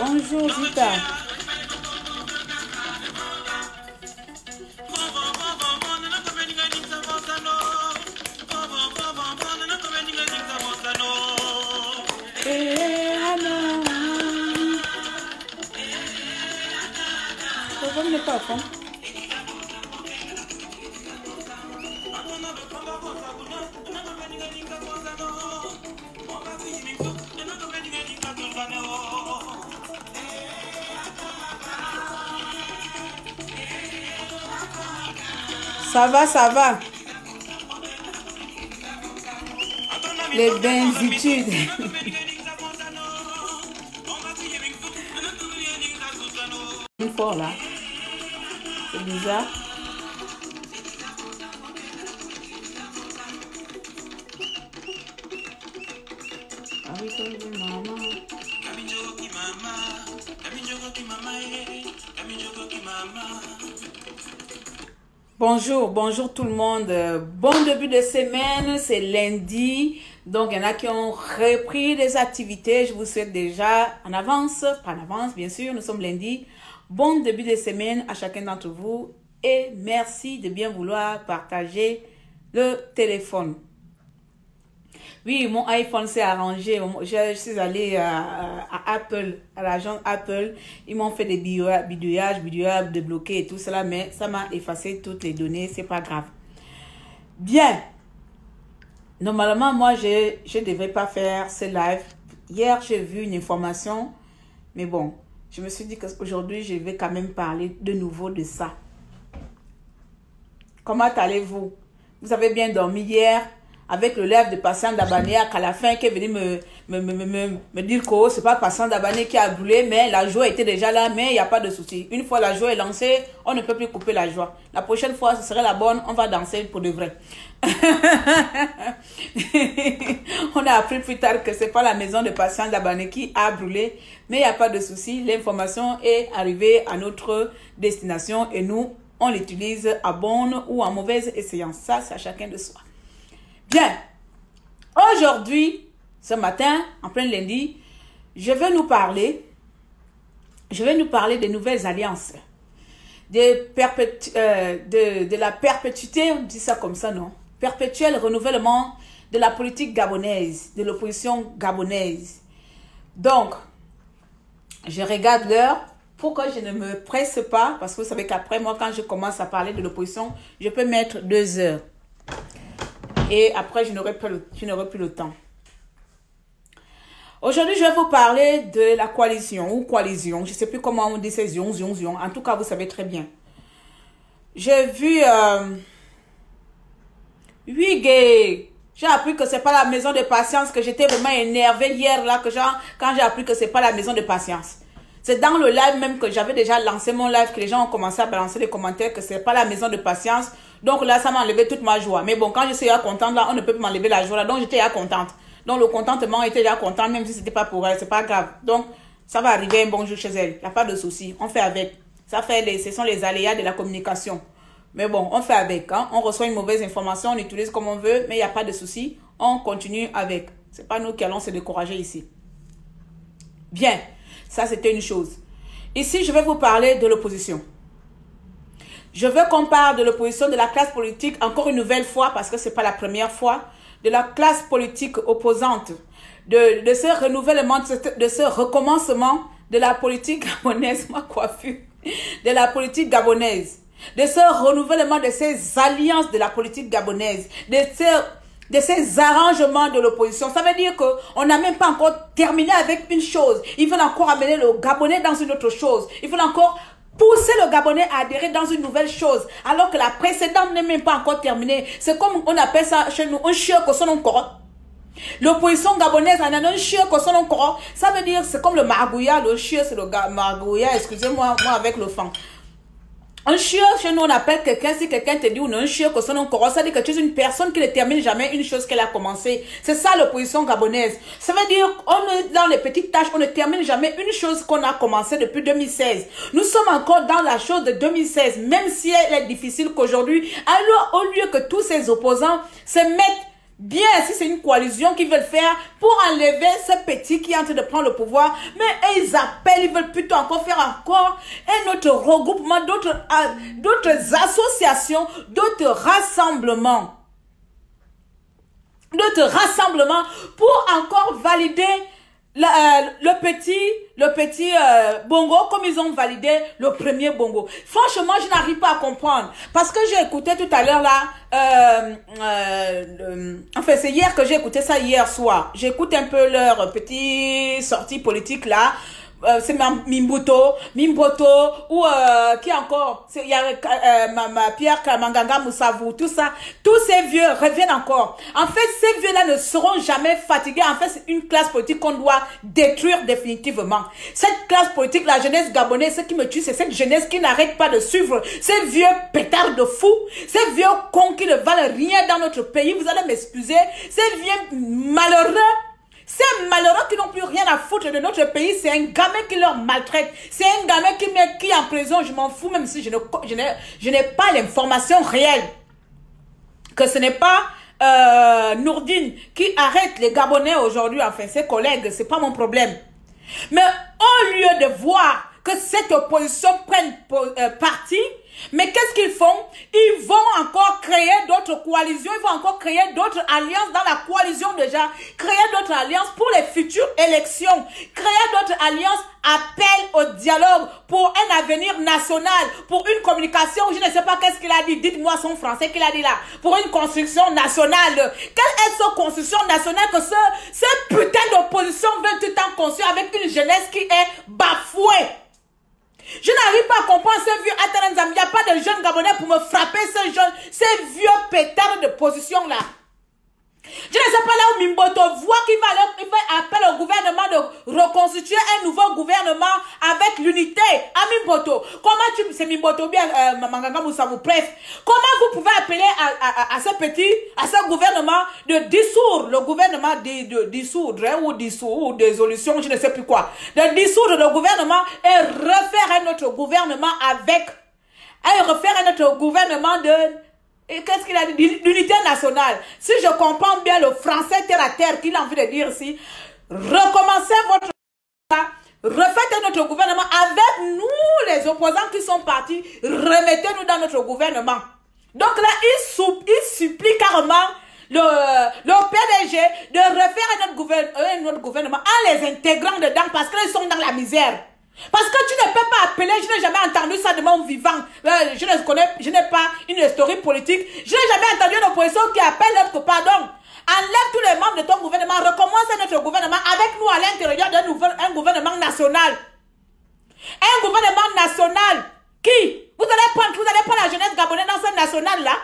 Bonjour Zita. Pourquoi ne pas fond? Ça va, ça va. Les bénitudes. Une fois là. C'est bizarre. Bonjour, bonjour tout le monde. Bon début de semaine, c'est lundi. Donc, il y en a qui ont repris des activités. Je vous souhaite déjà en avance, pas en avance, bien sûr, nous sommes lundi. Bon début de semaine à chacun d'entre vous. Et merci de bien vouloir partager le téléphone. Oui, mon iPhone s'est arrangé. Je suis allée à Apple, à l'agence Apple. Ils m'ont fait des bidouillages, débloqués et tout cela, mais ça m'a effacé toutes les données. C'est pas grave. Bien. Normalement, moi, je ne devrais pas faire ce live. Hier, j'ai vu une information, mais bon, je me suis dit qu'aujourd'hui, je vais quand même parler de nouveau de ça. Comment allez-vous? Vous avez bien dormi hier? Avec le live de Patient Dabané à la fin qui est venu me dire que c'est pas Patient Dabané qui a brûlé, mais la joie était déjà là, mais il n'y a pas de souci. Une fois la joie est lancée, on ne peut plus couper la joie. La prochaine fois, ce serait la bonne, on va danser pour de vrai. On a appris plus tard que c'est pas la maison de Patient Dabané qui a brûlé, mais il n'y a pas de souci. L'information est arrivée à notre destination et nous, on l'utilise à bonne ou à mauvaise essayance. Ça, c'est à chacun de soi. Bien, aujourd'hui, ce matin, en plein lundi, je vais nous parler des nouvelles alliances, de la perpétuité, on dit ça comme ça, non? Perpétuel renouvellement de la politique gabonaise, de l'opposition gabonaise. Donc, je regarde l'heure. Pourquoi je ne me presse pas? Parce que vous savez qu'après, moi, quand je commence à parler de l'opposition, je peux mettre 2 heures. Et après, je n'aurai plus le temps. Aujourd'hui, je vais vous parler de la coalition ou coalition. Je ne sais plus comment on dit ces zion. En tout cas, vous savez très bien. J'ai vu... oui, gay. J'ai appris que ce n'est pas la maison de patience, que j'étais vraiment énervée hier, là, quand j'ai appris que ce n'est pas la maison de patience. C'est dans le live même que j'avais déjà lancé mon live, que les gens ont commencé à balancer les commentaires que ce n'est pas la maison de patience. Donc là, ça m'a enlevé toute ma joie. Mais bon, quand je suis déjà contente, là, on ne peut plus m'enlever la joie. Là, donc j'étais déjà contente. Donc le contentement était déjà content, même si ce n'était pas pour elle, c'est pas grave. Donc, ça va arriver un bon jour chez elle. Il n'y a pas de souci. On fait avec. Ce sont les aléas de la communication. Mais bon, on fait avec. Hein. On reçoit une mauvaise information, on utilise comme on veut, mais il n'y a pas de souci. On continue avec. Ce n'est pas nous qui allons se décourager ici. Bien. Ça, c'était une chose. Ici, je vais vous parler de l'opposition. Je veux qu'on parle de l'opposition de la classe politique, encore une nouvelle fois, parce que ce n'est pas la première fois, de la classe politique opposante, de ce renouvellement, de ce recommencement de la politique gabonaise, ma coiffure, de la politique gabonaise, de ce renouvellement de ces alliances de la politique gabonaise, de ces arrangements de l'opposition. Ça veut dire qu'on n'a même pas encore terminé avec une chose. Il faut encore amener le Gabonais dans une autre chose. Il faut encore pousser le Gabonais à adhérer dans une nouvelle chose, alors que la précédente n'est même pas encore terminée. C'est comme on appelle ça chez nous, un chien que son encore. L'opposition gabonaise en a un chien que son encore. Ça veut dire, c'est comme le margouilla, le chien c'est le margouilla, excusez-moi, moi avec le fan. Un chien, chez nous, on appelle quelqu'un, si quelqu'un te dit on a un chien que son encore, ça veut dire que tu es une personne qui ne termine jamais une chose qu'elle a commencé. C'est ça l'opposition gabonaise. Ça veut dire on est dans les petites tâches, on ne termine jamais une chose qu'on a commencé depuis 2016. Nous sommes encore dans la chose de 2016, même si elle est difficile qu'aujourd'hui. Alors, au lieu que tous ces opposants se mettent bien, si c'est une coalition qu'ils veulent faire pour enlever ce petit qui est en train de prendre le pouvoir, mais ils appellent, ils veulent plutôt encore faire encore un autre regroupement, d'autres associations, d'autres rassemblements pour encore valider le petit bongo comme ils ont validé le premier bongo. Franchement, je n'arrive pas à comprendre. Parce que j'ai écouté tout à l'heure là, enfin c'est hier que j'ai écouté ça, hier soir. J'écoute un peu leur petite sortie politique là. C'est Mimboto, ou qui encore, il y a ma Pierre Manganga Moussavou, tout ça, tous ces vieux reviennent encore. En fait, ces vieux-là ne seront jamais fatigués. En fait, c'est une classe politique qu'on doit détruire définitivement. Cette classe politique, la jeunesse gabonaise, ce qui me tue, c'est cette jeunesse qui n'arrête pas de suivre ces vieux pétards de fous, ces vieux cons qui ne valent rien dans notre pays. Vous allez m'excuser, ces vieux malheureux. Ces malheureux qui n'ont plus rien à foutre de notre pays, c'est un gamin qui leur maltraite. C'est un gamin qui est en prison, je m'en fous, même si je n'ai pas l'information réelle. Que ce n'est pas Nourdine qui arrête les Gabonais aujourd'hui, enfin ses collègues, c'est pas mon problème. Mais au lieu de voir que cette opposition prenne parti, mais qu'est-ce qu'ils font? Ils vont encore créer d'autres coalitions, ils vont encore créer d'autres alliances dans la coalition déjà, créer d'autres alliances pour les futures élections, créer d'autres alliances, appel au dialogue pour un avenir national, pour une communication, je ne sais pas qu'est-ce qu'il a dit, dites-moi son français qu'il a dit là, pour une construction nationale. Quelle est cette construction nationale que ce putain d'opposition veut tout le temps construire avec une jeunesse qui est bafouée? Je n'arrive pas à comprendre ces vieux Atananzam. Il n'y a pas de jeunes Gabonais pour me frapper ces vieux pétards de position là. Je ne sais pas là où Mimboto voit qu'il va appeler au gouvernement de reconstituer un nouveau gouvernement avec l'unité. À Mimboto. Comment c'est Mimboto bien, Manganga Moussavou, bref. Comment vous pouvez appeler à ce gouvernement de dissoudre le gouvernement de dissoudre, hein, ou dissolution, je ne sais plus quoi. De dissoudre le gouvernement et refaire un autre gouvernement et qu'est-ce qu'il a dit? L'unité nationale. Si je comprends bien le français terre à terre qu'il a envie de dire ici, recommencez votre... Refaites notre gouvernement avec nous, les opposants qui sont partis, remettez-nous dans notre gouvernement. Donc là, il supplie carrément le PDG de refaire notre gouvernement en les intégrant dedans parce qu'ils sont dans la misère. Parce que tu ne peux pas appeler, je n'ai jamais entendu ça de mon vivant. Je n'ai pas une historique politique. Je n'ai jamais entendu une opposition qui appelle l'autre pardon. Enlève tous les membres de ton gouvernement, recommence notre gouvernement avec nous à l'intérieur d'un gouvernement national. Un gouvernement national qui, vous allez prendre la jeunesse gabonaise dans ce national-là.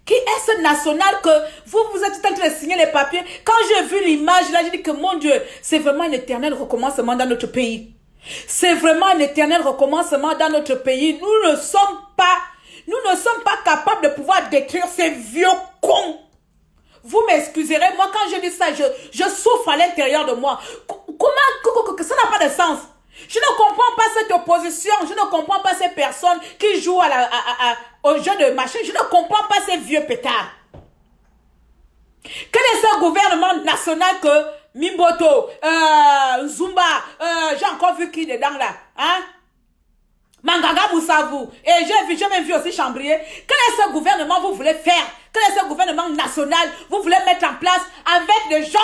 Qui est ce national que vous êtes en train de signer les papiers? Quand j'ai vu l'image là, j'ai dit que mon Dieu, c'est vraiment un éternel recommencement dans notre pays. C'est vraiment un éternel recommencement dans notre pays. Nous ne sommes pas capables de pouvoir détruire ces vieux cons. Vous m'excuserez, moi quand je dis ça, je souffre à l'intérieur de moi. Comment ça n'a pas de sens? Je ne comprends pas cette opposition, je ne comprends pas ces personnes qui jouent au jeu de machin, je ne comprends pas ces vieux pétards. Quel est ce gouvernement national que Mimboto, Zumba, j'ai encore vu qui dedans là, hein? Manganga Moussavou, et j'ai même vu aussi Chambrier. Quel est ce gouvernement vous voulez faire? Quel est ce gouvernement national vous voulez mettre en place avec des gens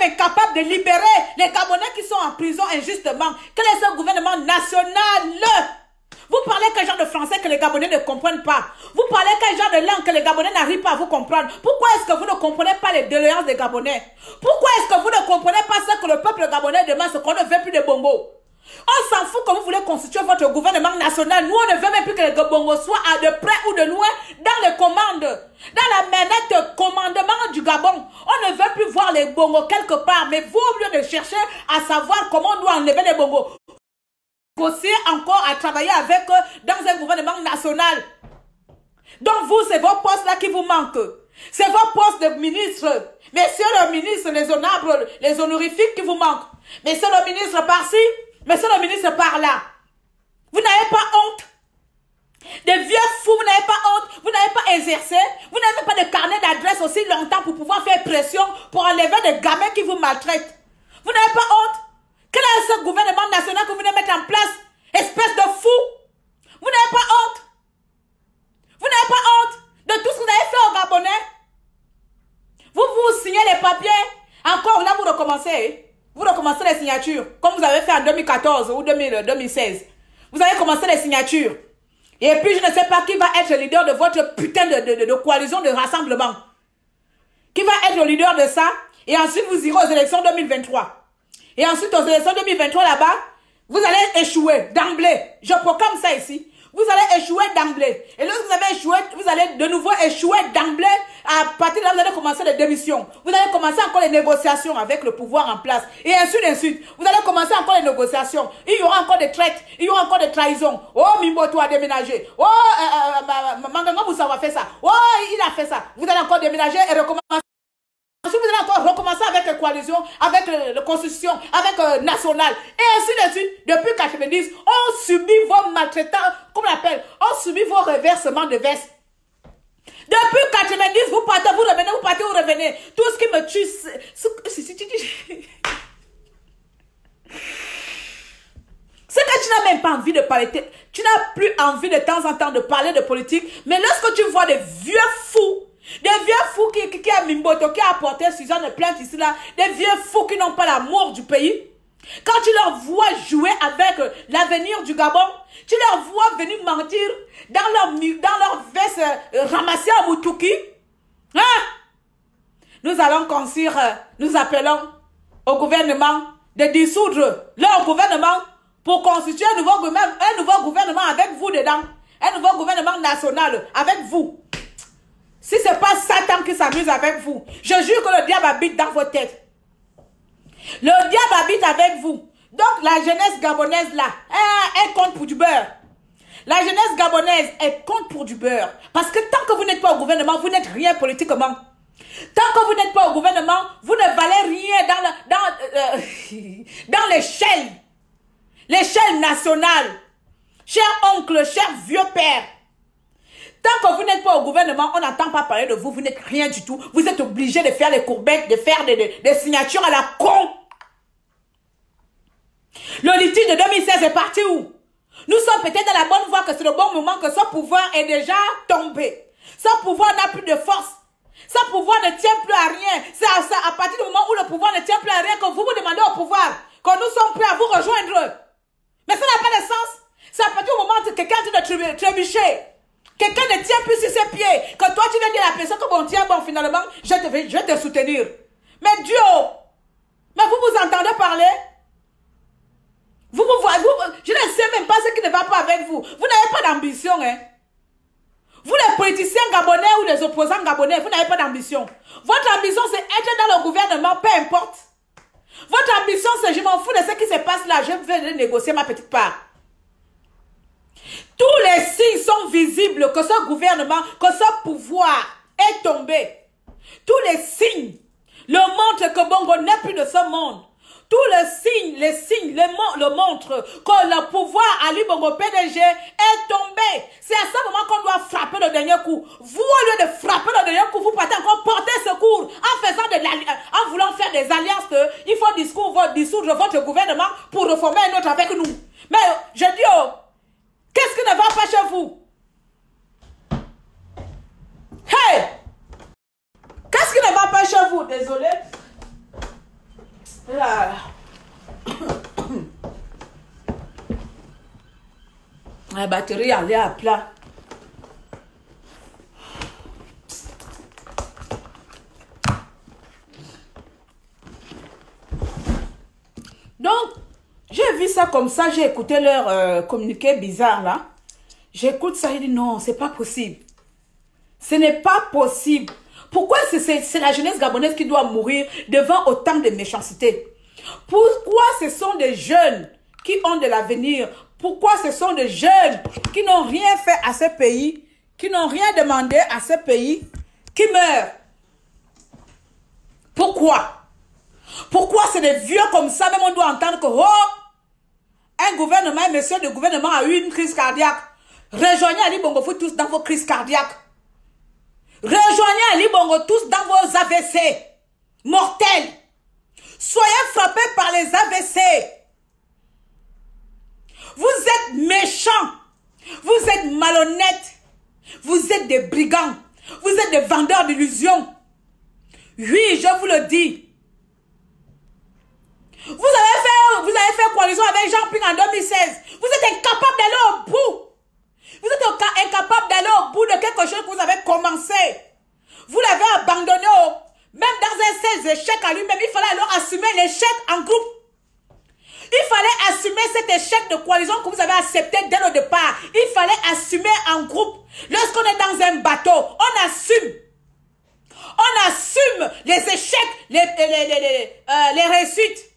même incapable de libérer les Gabonais qui sont en prison injustement. Quel est ce gouvernement national? Vous parlez quel genre de français que les Gabonais ne comprennent pas? Vous parlez quel genre de langue que les Gabonais n'arrivent pas à vous comprendre? Pourquoi est-ce que vous ne comprenez pas les doléances des Gabonais? Pourquoi est-ce que vous ne comprenez pas ce que le peuple gabonais demande, ce qu'on ne veut plus de Bongo? On s'en fout que vous voulez constituer votre gouvernement national. Nous, on ne veut même plus que les Bongo soient de près ou de loin dans les commandes. Dans la manette commandement du Gabon. On ne veut plus voir les Bongo quelque part. Mais vous, au lieu de chercher à savoir comment on doit enlever les Bongo, négocier encore à travailler avec eux dans un gouvernement national. Donc vous, c'est vos postes là qui vous manquent. C'est vos postes de ministres. Messieurs le ministre, les honorables, les honorifiques qui vous manquent. Messieurs le ministre par-ci, messieurs le ministre par-là. Vous n'avez pas honte. Des vieux fous, vous n'avez pas honte. Vous n'avez pas exercé. Vous n'avez pas de carnet d'adresse aussi longtemps pour pouvoir faire pression pour enlever des gamins qui vous maltraitent. Vous n'avez pas honte. Quel est ce gouvernement national que vous venez mettre en place? Espèce de fou! Vous n'avez pas honte? Vous n'avez pas honte de tout ce que vous avez fait aux Gabonais? Vous signez les papiers. Encore là, vous recommencez. Vous recommencez les signatures. Comme vous avez fait en 2014 ou 2016. Vous avez commencé les signatures. Et puis, je ne sais pas qui va être le leader de votre putain de coalition de rassemblement. Qui va être le leader de ça? Et ensuite, vous irez aux élections 2023. Et ensuite, aux élections 2023, là-bas, vous allez échouer d'emblée. Je proclame ça ici. Vous allez échouer d'emblée. Et lorsque vous avez échoué, vous allez de nouveau échouer d'emblée. À partir de là, vous allez commencer les démissions. Vous allez commencer encore les négociations avec le pouvoir en place. Et ainsi de suite. Vous allez commencer encore les négociations. Il y aura encore des traites. Il y aura encore des trahisons. Oh, Mimboto a déménagé. Oh, Manganga Moussa a fait ça. Oh, il a fait ça. Vous allez encore déménager et recommencer. Ensuite, vous allez encore recommencer avec les coalitions, avec la constitution, avec national. Et ainsi de suite. Depuis 90, on subit vos maltraitants, comment on appelle, on subit vos reversements de veste. Depuis 90, vous partez, vous revenez, vous partez, vous revenez. Tout ce qui me tue, c'est que tu n'as même pas envie de parler. Tu n'as plus envie de temps en temps de parler de politique. Mais lorsque tu vois des vieux fous, des vieux fous qui a Mimboto, qui a apporté Suzanne plainte ici là, des vieux fous qui n'ont pas l'amour du pays. Quand tu leur vois jouer avec l'avenir du Gabon, tu leur vois venir mentir dans leur veste ramassée à Moutouki. Hein? Nous allons construire, nous appelons au gouvernement de dissoudre leur gouvernement pour constituer un nouveau gouvernement avec vous dedans. Un nouveau gouvernement national avec vous. Si ce n'est pas Satan qui s'amuse avec vous, je jure que le diable habite dans vos têtes. Le diable habite avec vous. Donc la jeunesse gabonaise là, elle compte pour du beurre. La jeunesse gabonaise, elle compte pour du beurre. Parce que tant que vous n'êtes pas au gouvernement, vous n'êtes rien politiquement. Tant que vous n'êtes pas au gouvernement, vous ne valez rien dans l'échelle. L'échelle nationale. Cher oncle, cher vieux père. Tant que vous n'êtes pas au gouvernement, on n'entend pas parler de vous, vous n'êtes rien du tout. Vous êtes obligé de faire les courbettes, de faire des signatures à la con. Le litige de 2016 est parti où? Nous sommes peut-être dans la bonne voie, que c'est le bon moment, que ce pouvoir est déjà tombé. Ce pouvoir n'a plus de force. Ce pouvoir ne tient plus à rien. C'est à partir du moment où le pouvoir ne tient plus à rien que vous vous demandez au pouvoir, que nous sommes prêts à vous rejoindre. Mais ça n'a pas de sens. C'est à partir du moment où quelqu'un est en train de trébucher. Quelqu'un ne tient plus sur ses pieds. Que toi, tu viens dire à la personne que bon, tiens, bon, finalement, je vais te soutenir. Mais Dieu, mais vous entendez parler? Vous voyez, je ne sais même pas ce qui ne va pas avec vous. Vous n'avez pas d'ambition, hein. Vous, les politiciens gabonais ou les opposants gabonais, vous n'avez pas d'ambition. Votre ambition, c'est être dans le gouvernement, peu importe. Votre ambition, c'est je m'en fous de ce qui se passe là, je vais négocier ma petite part. Tous les signes sont visibles que ce gouvernement, que ce pouvoir est tombé. Tous les signes le montrent que Bongo n'est plus de ce monde. Tous les signes le montrent que le pouvoir Ali Bongo PDG est tombé. C'est à ce moment qu'on doit frapper le dernier coup. Vous, au lieu de frapper le dernier coup, vous partez encore porter secours en voulant faire des alliances. Il faut dissoudre votre gouvernement pour reformer un autre avec nous. Mais je dis, oh, qu'est-ce qui ne va pas chez vous? Hey! Qu'est-ce qui ne va pas chez vous? Désolé. Là. La batterie elle est à plat. Donc, j'ai vu ça comme ça, j'ai écouté leur communiqué bizarre là. J'écoute ça, je dis non, c'est pas possible. Ce n'est pas possible. Pourquoi c'est la jeunesse gabonaise qui doit mourir devant autant de méchanceté? Pourquoi ce sont des jeunes qui ont de l'avenir? Pourquoi ce sont des jeunes qui n'ont rien fait à ce pays, qui n'ont rien demandé à ce pays, qui meurent? Pourquoi? Pourquoi c'est des vieux comme ça, même on doit entendre que un gouvernement, un monsieur de gouvernement a eu une crise cardiaque. Rejoignez Ali Bongo Fou tous dans vos crises cardiaques. Rejoignez Ali Bongo tous dans vos AVC mortels. Soyez frappés par les AVC. Vous êtes méchants. Vous êtes malhonnêtes. Vous êtes des brigands. Vous êtes des vendeurs d'illusions. Oui, je vous le dis. Vous avez fait coalition avec Jean-Ping en 2016. Vous êtes incapable d'aller au bout. Vous êtes incapable d'aller au bout de quelque chose que vous avez commencé. Vous l'avez abandonné. Même dans un 16 échec à lui-même, il fallait alors assumer l'échec en groupe. Il fallait assumer cet échec de coalition que vous avez accepté dès le départ. Il fallait assumer en groupe. Lorsqu'on est dans un bateau, on assume. On assume les échecs, les réussites.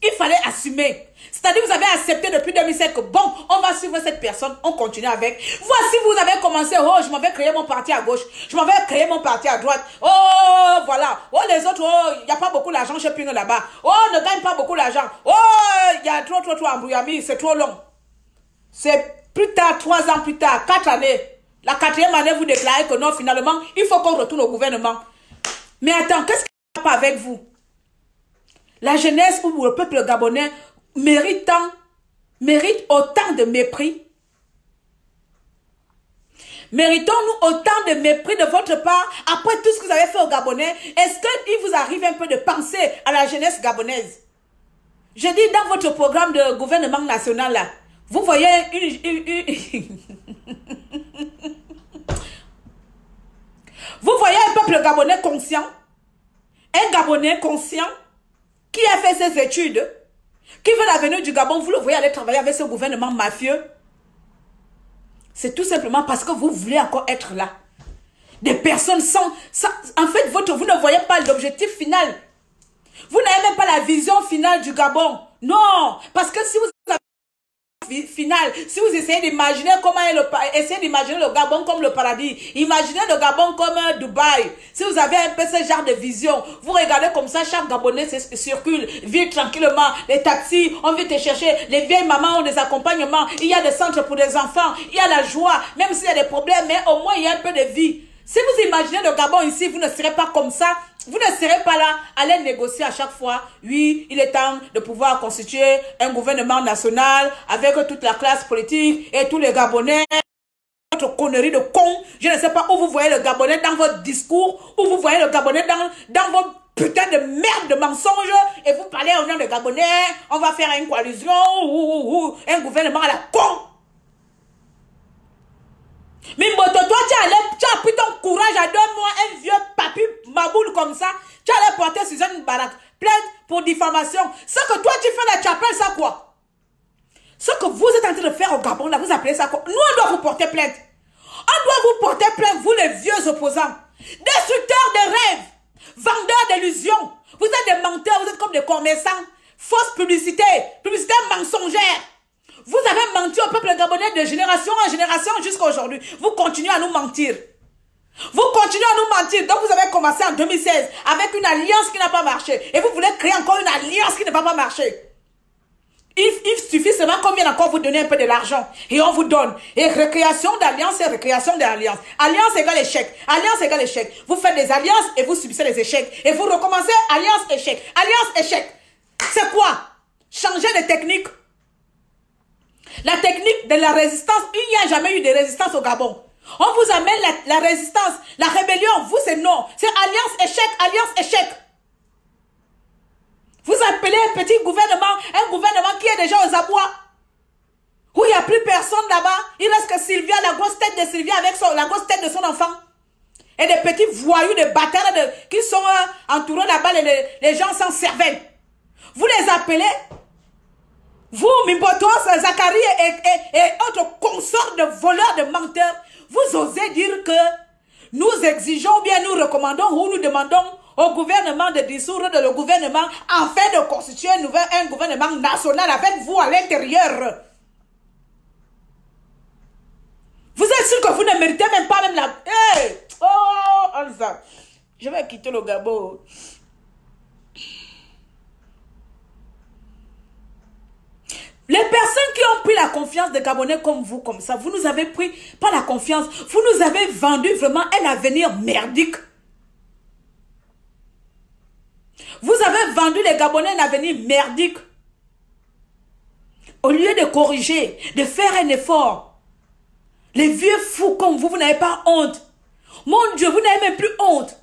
Il fallait assumer. C'est-à-dire vous avez accepté depuis 2007 que bon, on va suivre cette personne, on continue avec. Voici, vous avez commencé, oh, je m'en vais créer mon parti à gauche, je m'en vais créer mon parti à droite. Oh, voilà. Oh, les autres, oh, il n'y a pas beaucoup d'argent chez Ping là-bas. Oh, ne gagne pas beaucoup d'argent. Oh, il y a trop embrouillamie, c'est trop long. C'est plus tard, 3 ans plus tard, 4 années. La 4e année, vous déclarez que non, finalement, il faut qu'on retourne au gouvernement. Mais attends, qu'est-ce qui ne va pas avec vous? La jeunesse ou le peuple gabonais mérite autant de mépris. Méritons-nous autant de mépris de votre part après tout ce que vous avez fait aux Gabonais? Est-ce qu'il vous arrive un peu de penser à la jeunesse gabonaise? Je dis dans votre programme de gouvernement national là, vous voyez vous voyez un peuple gabonais conscient, un Gabonais conscient qui a fait ses études, qui veut l'avenir du Gabon, vous le voyez aller travailler avec ce gouvernement mafieux. C'est tout simplement parce que vous voulez encore être là. Des personnes sans en fait, vous ne voyez pas l'objectif final. Vous n'avez même pas la vision finale du Gabon. Non, parce que si vous avez final, si vous essayez d'imaginer comment essayez d'imaginer le Gabon comme le paradis, imaginez le Gabon comme Dubaï. Si vous avez un peu ce genre de vision, vous regardez comme ça, chaque Gabonais circule, vit tranquillement, les taxis, on vient te chercher, les vieilles mamans ont des accompagnements, il y a des centres pour les enfants, il y a la joie, même s'il y a des problèmes, mais au moins il y a un peu de vie. Si vous imaginez le Gabon ici, vous ne serez pas comme ça. Vous ne serez pas là à aller négocier à chaque fois. Oui, il est temps de pouvoir constituer un gouvernement national avec toute la classe politique et tous les Gabonais. Votre connerie de con. Je ne sais pas où vous voyez le Gabonais dans votre discours, où vous voyez le Gabonais dans vos putains de merde de mensonges. Et vous parlez au nom des Gabonais. On va faire une coalition un gouvernement à la con. Mimboto, toi, tu as pris ton courage à 2 mois, un vieux papy maboule comme ça. Tu allais porter Suzanne Barak plainte pour diffamation. Ce que toi, tu fais là, tu appelles ça quoi? Ce que vous êtes en train de faire au Gabon, là, vous appelez ça quoi? Nous, on doit vous porter plainte. On doit vous porter plainte, vous les vieux opposants. Destructeurs de rêves, vendeurs d'illusions. Vous êtes des menteurs, vous êtes comme des commerçants. Fausse publicité, publicité mensongère. Vous avez menti au peuple gabonais de génération en génération jusqu'à aujourd'hui. Vous continuez à nous mentir. Vous continuez à nous mentir. Donc vous avez commencé en 2016 avec une alliance qui n'a pas marché. Et vous voulez créer encore une alliance qui ne va pas marcher. Il suffit seulement qu'on vienne encore vous donner un peu de l'argent. Et on vous donne. Et récréation d'alliance et récréation d'alliance. Alliance égale échec. Alliance égale échec. Vous faites des alliances et vous subissez les échecs. Et vous recommencez alliance échec. Alliance échec. C'est quoi? Changer de technique. La technique de la résistance, il n'y a jamais eu de résistance au Gabon. On vous amène la résistance, la rébellion, vous c'est non. C'est alliance, échec, alliance, échec. un petit gouvernement, un gouvernement qui est déjà aux abois. Où il n'y a plus personne là-bas. Il reste que Sylvia, la grosse tête de Sylvia avec la grosse tête de son enfant. Et des petits voyous, des bâtards qui sont entourés là-bas, les gens sans cervelle. Vous les appelez, vous, Mimbotos, Zachary et autres consorts de voleurs, de menteurs, vous osez dire que nous exigeons, bien nous recommandons ou nous demandons au gouvernement de dissoudre le gouvernement afin de constituer un gouvernement national avec vous à l'intérieur. Vous êtes sûr que vous ne méritez même pas même la... Hey! Oh, Alza, je vais quitter le Gabon. Les personnes qui ont pris la confiance des Gabonais comme vous, comme ça, vous nous avez pris pas la confiance, vous nous avez vendu vraiment un avenir merdique. Vous avez vendu les Gabonais un avenir merdique. Au lieu de corriger, de faire un effort, les vieux fous comme vous, vous n'avez pas honte. Mon Dieu, vous n'avez même plus honte.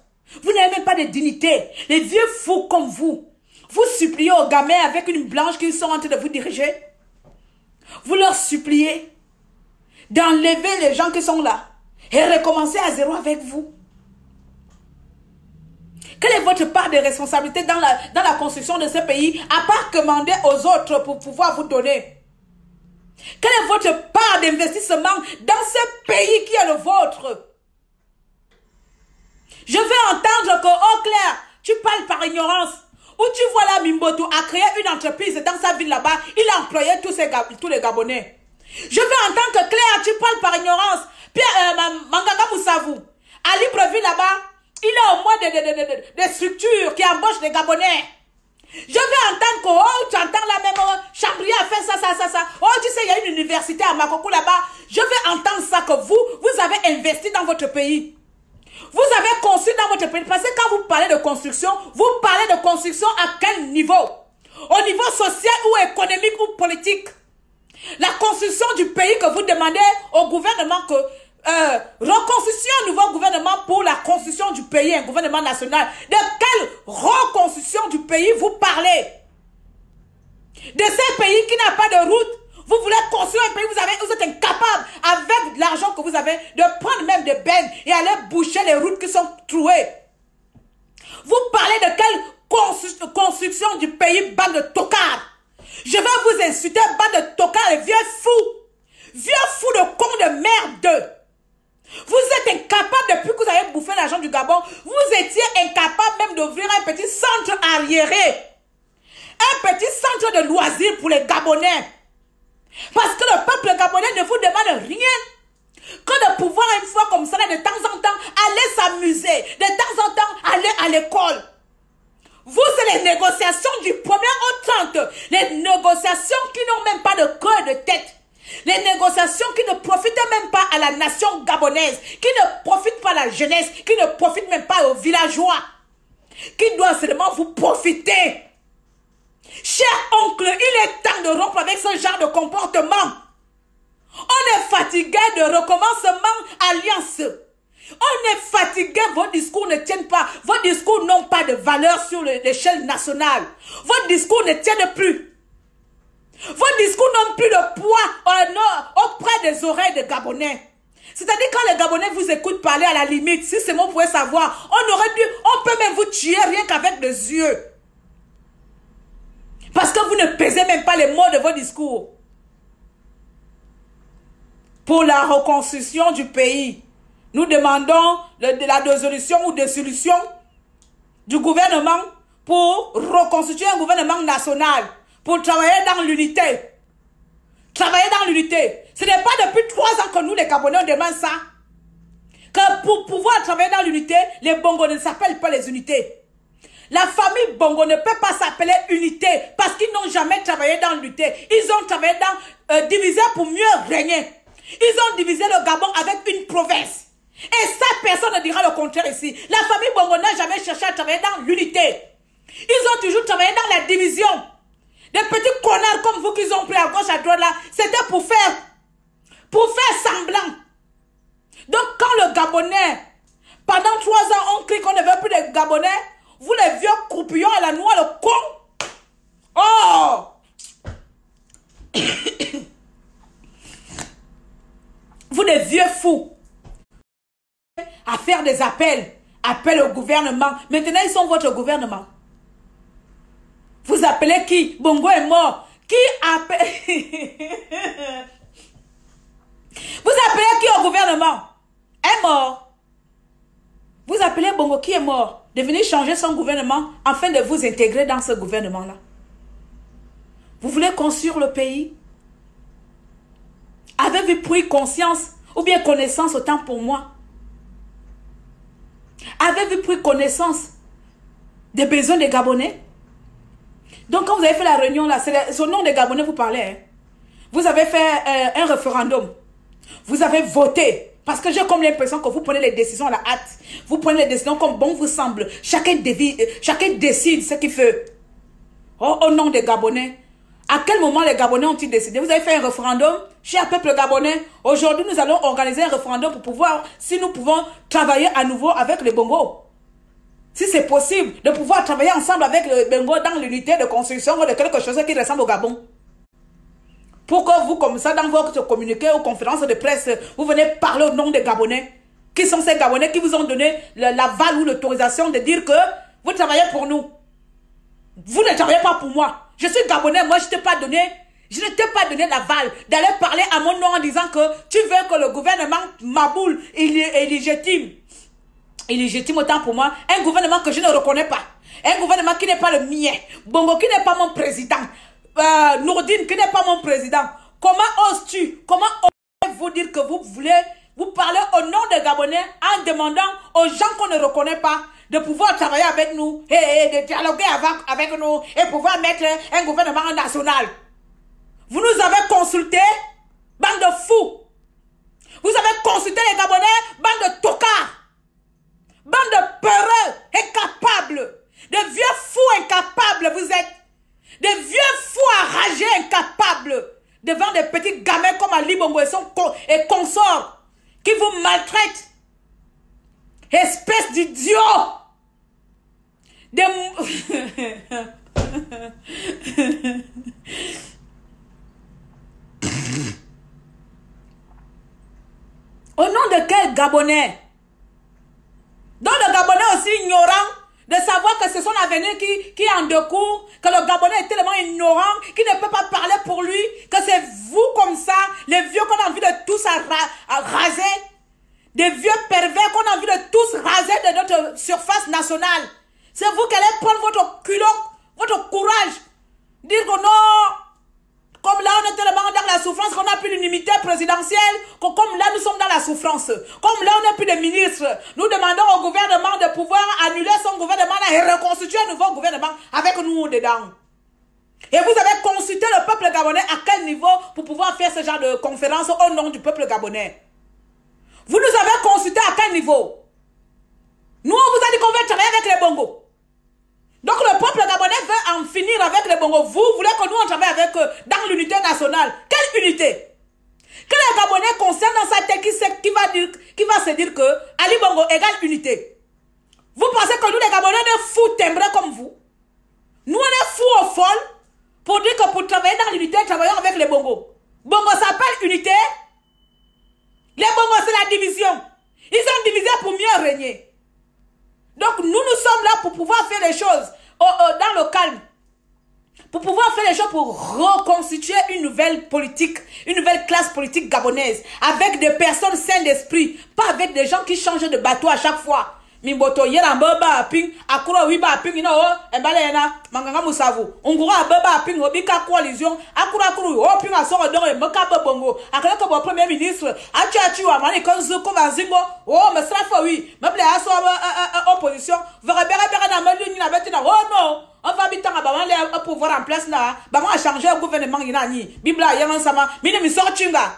Vous n'avez même pas de dignité. Les vieux fous comme vous, vous suppliez aux gamins avec une blanche qui sont en train de vous diriger. Vous leur suppliez d'enlever les gens qui sont là et recommencer à zéro avec vous. Quelle est votre part de responsabilité dans la construction de ce pays, à part commander aux autres pour pouvoir vous donner? Quelle est votre part d'investissement dans ce pays qui est le vôtre? Je veux entendre que, oh Claire, tu parles par ignorance. Ou tu vois là, Mimboto a créé une entreprise dans sa ville là-bas, il a employé tous les Gabonais. Je veux entendre que Claire, tu parles par ignorance. Pierre, Manganga Moussavou, à Libreville là-bas, il a au moins des structures qui embauchent des Gabonais. Je veux entendre que, oh, tu entends là même, Chambry a fait ça. Oh, tu sais, il y a une université à Makoko là-bas. Je veux entendre ça que vous avez investi dans votre pays. Vous avez construit dans votre pays. Parce que quand vous parlez de construction, vous parlez de construction à quel niveau? Au niveau social ou économique ou politique? La construction du pays que vous demandez au gouvernement que reconstituer un nouveau gouvernement pour la construction du pays, un gouvernement national. De quelle reconstruction du pays vous parlez? De ces pays qui n'a pas de route. Vous voulez construire un pays, vous êtes incapable, avec l'argent que vous avez, de prendre même des bennes et aller boucher les routes qui sont trouées. Vous parlez de quelle construction du pays, bande de tocards. Je vais vous insulter, bande de tocards, les vieux fous de cons de merde. Vous êtes incapable, depuis que vous avez bouffé l'argent du Gabon, vous étiez incapable même d'ouvrir un petit centre arriéré. Un petit centre de loisirs pour les Gabonais. Parce que le peuple gabonais ne vous demande rien que de pouvoir une fois comme ça, de temps en temps, aller s'amuser, de temps en temps, aller à l'école. Vous, c'est les négociations du 1er au 30. Les négociations qui n'ont même pas de cœur de tête. Les négociations qui ne profitent même pas à la nation gabonaise, qui ne profitent pas à la jeunesse, qui ne profitent même pas aux villageois, qui doivent seulement vous profiter. Cher oncle, il est temps de rompre avec ce genre de comportement. On est fatigué de recommencement alliance. On est fatigué, vos discours ne tiennent pas. Vos discours n'ont pas de valeur sur l'échelle nationale. Vos discours ne tiennent plus. Vos discours n'ont plus de poids auprès des oreilles des Gabonais. C'est-à-dire quand les Gabonais vous écoutent parler à la limite, si c'est moi vous pouvez savoir, on peut même vous tuer rien qu'avec des yeux. Parce que vous ne pesez même pas les mots de vos discours. Pour la reconstruction du pays, nous demandons de la dissolution ou de solution du gouvernement pour reconstituer un gouvernement national, pour travailler dans l'unité. Travailler dans l'unité. Ce n'est pas depuis 3 ans que nous, les Gabonais, on demande ça. Que pour pouvoir travailler dans l'unité, les Bongos ne s'appellent pas les unités. La famille Bongo ne peut pas s'appeler unité parce qu'ils n'ont jamais travaillé dans l'unité. Ils ont travaillé dans diviser pour mieux régner. Ils ont divisé le Gabon avec une province. Et ça, personne ne dira le contraire ici. La famille Bongo n'a jamais cherché à travailler dans l'unité. Ils ont toujours travaillé dans la division. Des petits connards comme vous qu'ils ont pris à gauche, à droite là, c'était pour faire semblant. Donc quand le Gabonais, pendant 3 ans, on crie qu'on ne veut plus de Gabonais, vous les vieux croupillons à la noix, le con, des vieux fous. À faire des appels. Appels au gouvernement. Maintenant, ils sont votre gouvernement. Vous appelez qui? Bongo est mort. Qui appelle? Vous appelez qui au gouvernement? Est mort. Vous appelez Bongo qui est mort. De venir changer son gouvernement afin de vous intégrer dans ce gouvernement-là. Vous voulez construire le pays? Avez-vous pris conscience ou bien connaissance autant pour moi? Avez-vous pris connaissance des besoins des Gabonais? Donc quand vous avez fait la réunion là, c'est au nom des Gabonais vous parlez. Hein? Vous avez fait un référendum. Vous avez voté. Parce que j'ai comme l'impression que vous prenez les décisions à la hâte. Vous prenez les décisions comme bon vous semble. Chacun décide ce qu'il fait. Oh, au nom des Gabonais. À quel moment les Gabonais ont-ils décidé? Vous avez fait un référendum chez un peuple gabonais. Aujourd'hui, nous allons organiser un référendum pour pouvoir, si nous pouvons travailler à nouveau avec les Bongo. Si c'est possible, de pouvoir travailler ensemble avec les Bongo dans l'unité de construction de quelque chose qui ressemble au Gabon. Pour que vous, comme ça, dans votre communiqué ou conférence de presse, vous venez parler au nom des Gabonais. Qui sont ces Gabonais qui vous ont donné l'aval ou l'autorisation de dire que vous travaillez pour nous? Vous ne travaillez pas pour moi. Je suis Gabonais, moi je ne t'ai pas donné l'aval d'aller parler à mon nom en disant que tu veux que le gouvernement Maboul est légitime. Il est légitime autant pour moi. Un gouvernement que je ne reconnais pas. Un gouvernement qui n'est pas le mien. Bongo qui n'est pas mon président. Nourdine qui n'est pas mon président. Comment oses-tu? Comment osez-vous dire que vous voulez vous parler au nom des Gabonais en demandant aux gens qu'on ne reconnaît pas de pouvoir travailler avec nous et de dialoguer avec nous et pouvoir mettre un gouvernement national? Vous nous avez consulté, bande de fous. Vous avez consulté les Gabonais, bande de tocards. Bande de peureux, incapables. De vieux fous incapables, vous êtes. De vieux fous enragés, incapables. Devant des petits gamins comme Ali Bongo et consorts qui vous maltraitent. Espèce d'idiot. Au nom de quel Gabonais? Donc le Gabonais aussi ignorant de savoir que c'est son avenir qui est en décours, que le Gabonais est tellement ignorant qu'il ne peut pas parler pour lui, que c'est vous comme ça, les vieux qu'on a envie de tous raser, des vieux pervers qu'on a envie de tous raser de notre surface nationale. C'est vous qui allez prendre votre culot, votre courage, dire que non, comme là on est tellement dans la souffrance qu'on n'a plus d'unité présidentielle, que comme là nous sommes dans la souffrance, comme là on n'a plus de ministres, nous demandons au gouvernement de pouvoir annuler son gouvernement là et reconstituer un nouveau gouvernement avec nous dedans. Et vous avez consulté le peuple gabonais à quel niveau pour pouvoir faire ce genre de conférence au nom du peuple gabonais? Vous nous avez consulté à quel niveau? Nous on vous a dit qu'on veut travailler avec les Bongo. Donc le peuple gabonais veut en finir avec les Bongo. Vous voulez que nous on travaille avec eux dans l'unité nationale. Quelle unité? Que les Gabonais concernent dans sa tête qui va se dire que Ali Bongo égale unité. Vous pensez que nous les Gabonais on est fous timbrés comme vous? Nous on est fous au fol pour dire que pour travailler dans l'unité, travaillons avec les Bongo. Bongo s'appelle unité. Les Bongo c'est la division. Ils ont divisé pour mieux régner. Donc nous sommes là pour pouvoir faire les choses dans le calme. Pour pouvoir faire les choses pour reconstituer une nouvelle politique, une nouvelle classe politique gabonaise. Avec des personnes saines d'esprit. Pas avec des gens qui changent de bateau à chaque fois. Mimboto yera mbaba ping akura wiba ping ino embale na manganga musavu ungura baba ping obika coalition akura kuru o ping asoro dore mokaba bongo akala ko premier ministre achi wa mani konzo ko banzingo o mesrafa oui mable aso opposition vera bera na mali ni na betina oh non on va bitanga ba mali au pouvoir en place na ba ma changer le gouvernement ina ni bibla yana sama mini mi sortinga.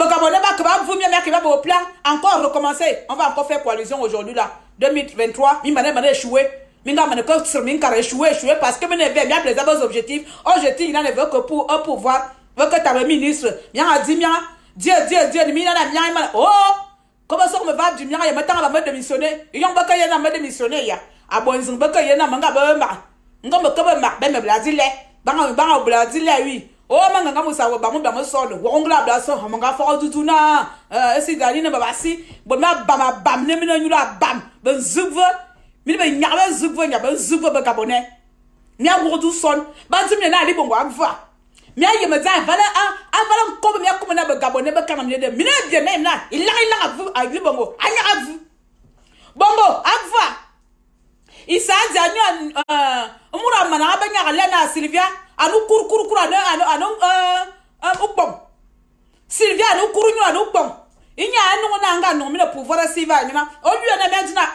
Au plan, encore recommencer. On va encore faire coalition aujourd'hui là. 2023, mi mane échoué. Mi nga mane ko sur mi kare échoué parce que mi ne veut bien les objectifs. Objectif il ne veut que pour un pouvoir, veut que ta ministre, bien a dit bien Dieu mi na bien mal. Oh, comment ça on me va du bien, il m'attend à me démissionner. Il y a pas que y a me démissionner ya. A bon zin ba que y a manga ba ma. Ngom ba ka ba ma ba me bladile. Ba bladile oui. Oh, manganga musawo ba mu ba mo solo. Wongla bla so manga fo duduna. Esi dali ne babasi. Bo ma bam ne mi na nyula bam. Ben zugva. Mi be nyaaba zugva nyaaba zugva ba gabonais. Mi a godu son. Ba zumi na ali bongo agva. Mi a yema za vala vala ko mi akoma na ba gabonais ba kana mi de. Mi na bien même na. Il a avu ali bongo. Anya avu. Bongo agva. Isa zanyo umura mana abanya alena Sylvia anu kuru anu ukbom Sylvia anu kuru nyu anu ukbom inya anu na nga no mi na pouvoir siva nyina oyu na mentina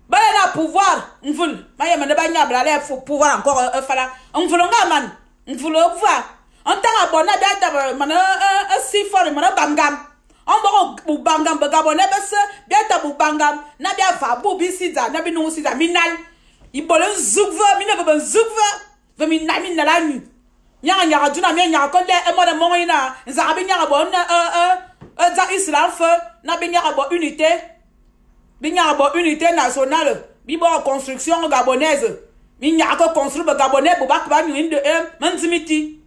balena pouvoir mvul maye mane banya blale pouvoir encore fala mvul nga man mvul pouvoir en tant abona data mana si for mana bangam on va bangam bagabone bese biata bangam na bia va bu bisiza na bi no siza minal ibole zugva mina ba zugva ve minna la nu nya duna me nya ko le e mo de mo ina za bi nya bo na za islam fe na bi nya bo unité nationale bi bo construction gabonaise bi nya ko construire gabonais bo ba ba ni de mantimiti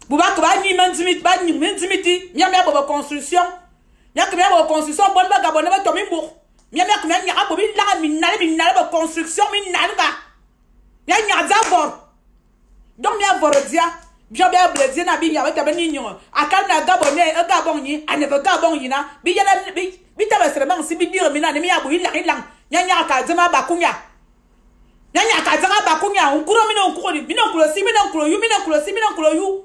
Boubak ba ni mentimiti nya me bo construction nya ke me bo construction bon ba gabonais ba to mi mbour nya me ke me nya bo bi la minale ba construction minale ba nya za bor donc me avor dia bien bledi na bi nya ba ta ba ni nyon akal na gabonais gabon ni ane ba gabon yi na bi ya bi ta ba sere ba si bi dire mi na ne mi ya bo ilang nya ka zema ba kunya nya ka zema ba kunya onkuro mi na onkuro ni mi na onkuro si mi na onkuro yu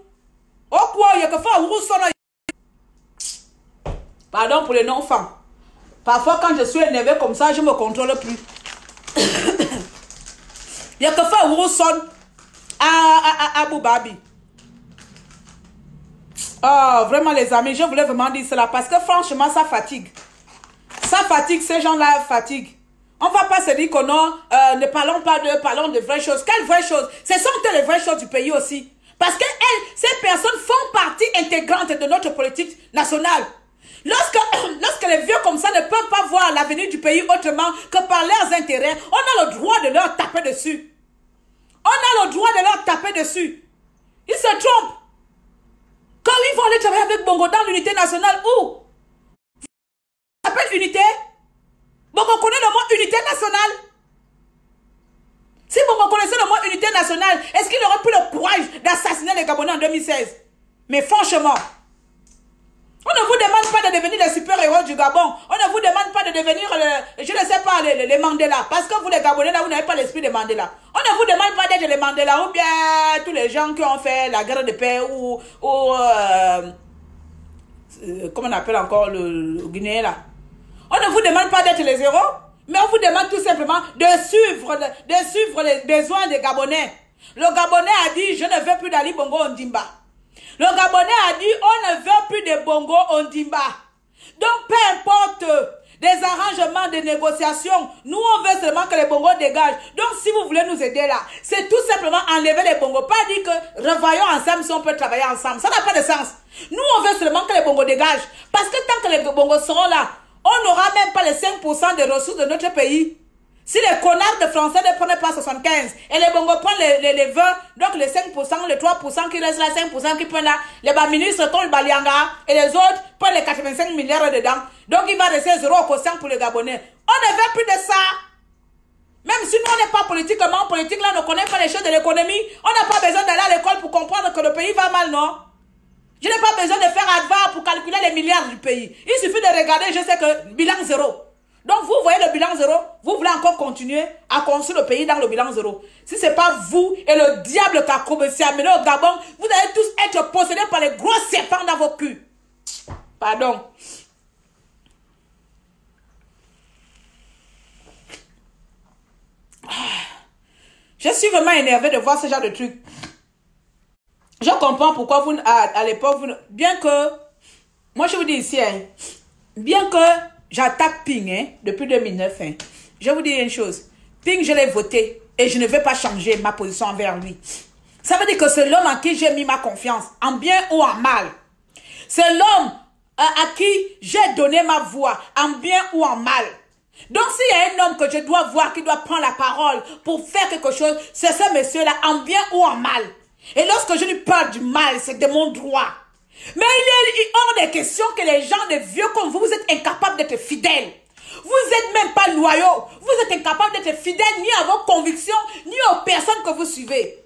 oh quoi, il y a que faire pardon pour les non-enfants. Parfois, quand je suis énervé comme ça, je ne me contrôle plus. Il y a que faire à Boubabi. Oh, vraiment, les amis, je voulais vraiment dire cela parce que franchement, ça fatigue. Ça fatigue, ces gens-là fatiguent. On ne va pas se dire que non, ne parlons pas d'eux, parlons de vraies choses. Quelles vraies choses? Ce sont les vraies choses du pays aussi. Parce que ces personnes font partie intégrante de notre politique nationale. Lorsque les vieux comme ça ne peuvent pas voir l'avenir du pays autrement que par leurs intérêts, on a le droit de leur taper dessus. Ils se trompent. Quand ils vont aller travailler avec Bongo dans l'unité nationale, où? Ça s'appelle unité? Bongo connaît le mot unité nationale. Si vous connaissez le mot unité nationale, est-ce qu'il aurait pris le courage d'assassiner les Gabonais en 2016? Mais franchement, on ne vous demande pas de devenir les super-héros du Gabon. On ne vous demande pas de devenir, je ne sais pas, les Mandela. Parce que vous, les Gabonais, là, vous n'avez pas l'esprit de Mandela. On ne vous demande pas d'être les Mandela ou bien tous les gens qui ont fait la guerre de paix ou comment on appelle encore le Guinéen, là. On ne vous demande pas d'être les héros. Mais on vous demande tout simplement de suivre les besoins des Gabonais. Le Gabonais a dit, je ne veux plus d'Ali Bongo Ondimba. Le Gabonais a dit, on ne veut plus de Bongo Ondimba. Donc, peu importe des arrangements de négociation, nous, on veut seulement que les Bongos dégagent. Donc, si vous voulez nous aider là, c'est tout simplement enlever les Bongos. Pas dire que revoyons ensemble si on peut travailler ensemble. Ça n'a pas de sens. Nous, on veut seulement que les Bongos dégagent. Parce que tant que les Bongos seront là, on n'aura même pas les 5% des ressources de notre pays. Si les connards de Français ne prenaient pas 75 et les Bongos prennent les 20, donc les 5%, les 3% qui restent là, 5% qui prennent là, les ministres tombent le Balianga et les autres prennent les 85 milliards dedans. Donc il va rester 0% pour les Gabonais. On ne veut plus de ça. Même si nous on n'est pas politiquement politique, là on ne connaît pas les choses de l'économie, on n'a pas besoin d'aller à l'école pour comprendre que le pays va mal, non? Je n'ai pas besoin de faire advance pour calculer les milliards du pays. Il suffit de regarder, je sais que bilan zéro. Donc vous voyez le bilan zéro, vous voulez encore continuer à construire le pays dans le bilan zéro. Si ce n'est pas vous et le diable qui a commencé à mener au Gabon, vous allez tous être possédés par les gros serpents dans vos culs. Pardon. Je suis vraiment énervé de voir ce genre de trucs. Je comprends pourquoi vous, à l'époque, bien que, moi je vous dis ici, hein, bien que j'attaque Ping hein, depuis 2009, hein, je vous dis une chose, Ping je l'ai voté et je ne vais pas changer ma position envers lui. Ça veut dire que c'est l'homme en qui j'ai mis ma confiance, en bien ou en mal. C'est l'homme à qui j'ai donné ma voix, en bien ou en mal. Donc, s'il y a un homme que je dois voir qui doit prendre la parole pour faire quelque chose, c'est ce monsieur-là, en bien ou en mal. Et lorsque je lui parle du mal, c'est de mon droit. Mais il est hors des questions que les gens, des vieux comme vous, vous êtes incapables d'être fidèles. Vous n'êtes même pas loyaux. Vous êtes incapables d'être fidèles ni à vos convictions, ni aux personnes que vous suivez.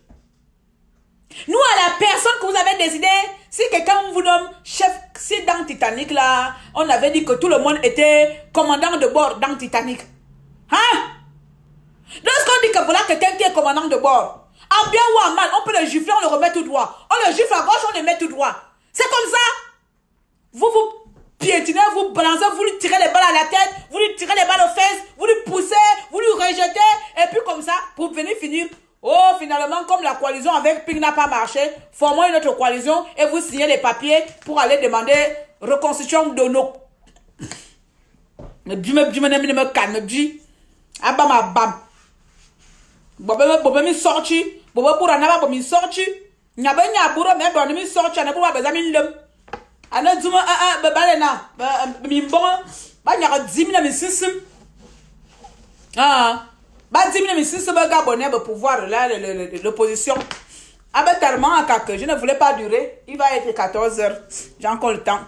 Nous, à la personne que vous avez décidé, si quelqu'un vous nomme chef, si dans Titanic, là, on avait dit que tout le monde était commandant de bord dans Titanic. Hein? Lorsqu'on dit que voilà quelqu'un qui est commandant de bord, en bien ou en mal, on peut le gifler, on le remet tout droit. On le gifle à gauche, on le met tout droit. C'est comme ça. Vous piétinez, vous balancez, vous lui tirez les balles à la tête, vous lui tirez les balles aux fesses, vous lui poussez, vous lui rejetez, et puis comme ça, pour venir finir. Oh, finalement, comme la coalition avec Ping n'a pas marché, formons une autre coalition et vous signez les papiers pour aller demander reconstitution de nos... me calme, abam abam. Bobe mi sorti, bobe pour anaba bobe mi sorti. Nyabe nyaburo me bon mi sorti anabu ba bezami ndem. Ana duma balena mi bon ba nyaka 10 000 mi sisim. Ah. Bah, 10 000 si ce Gabonais va pouvoir l'opposition. Ah ben tellement à que je ne voulais pas durer. Il va être 14 h. J'ai encore le temps.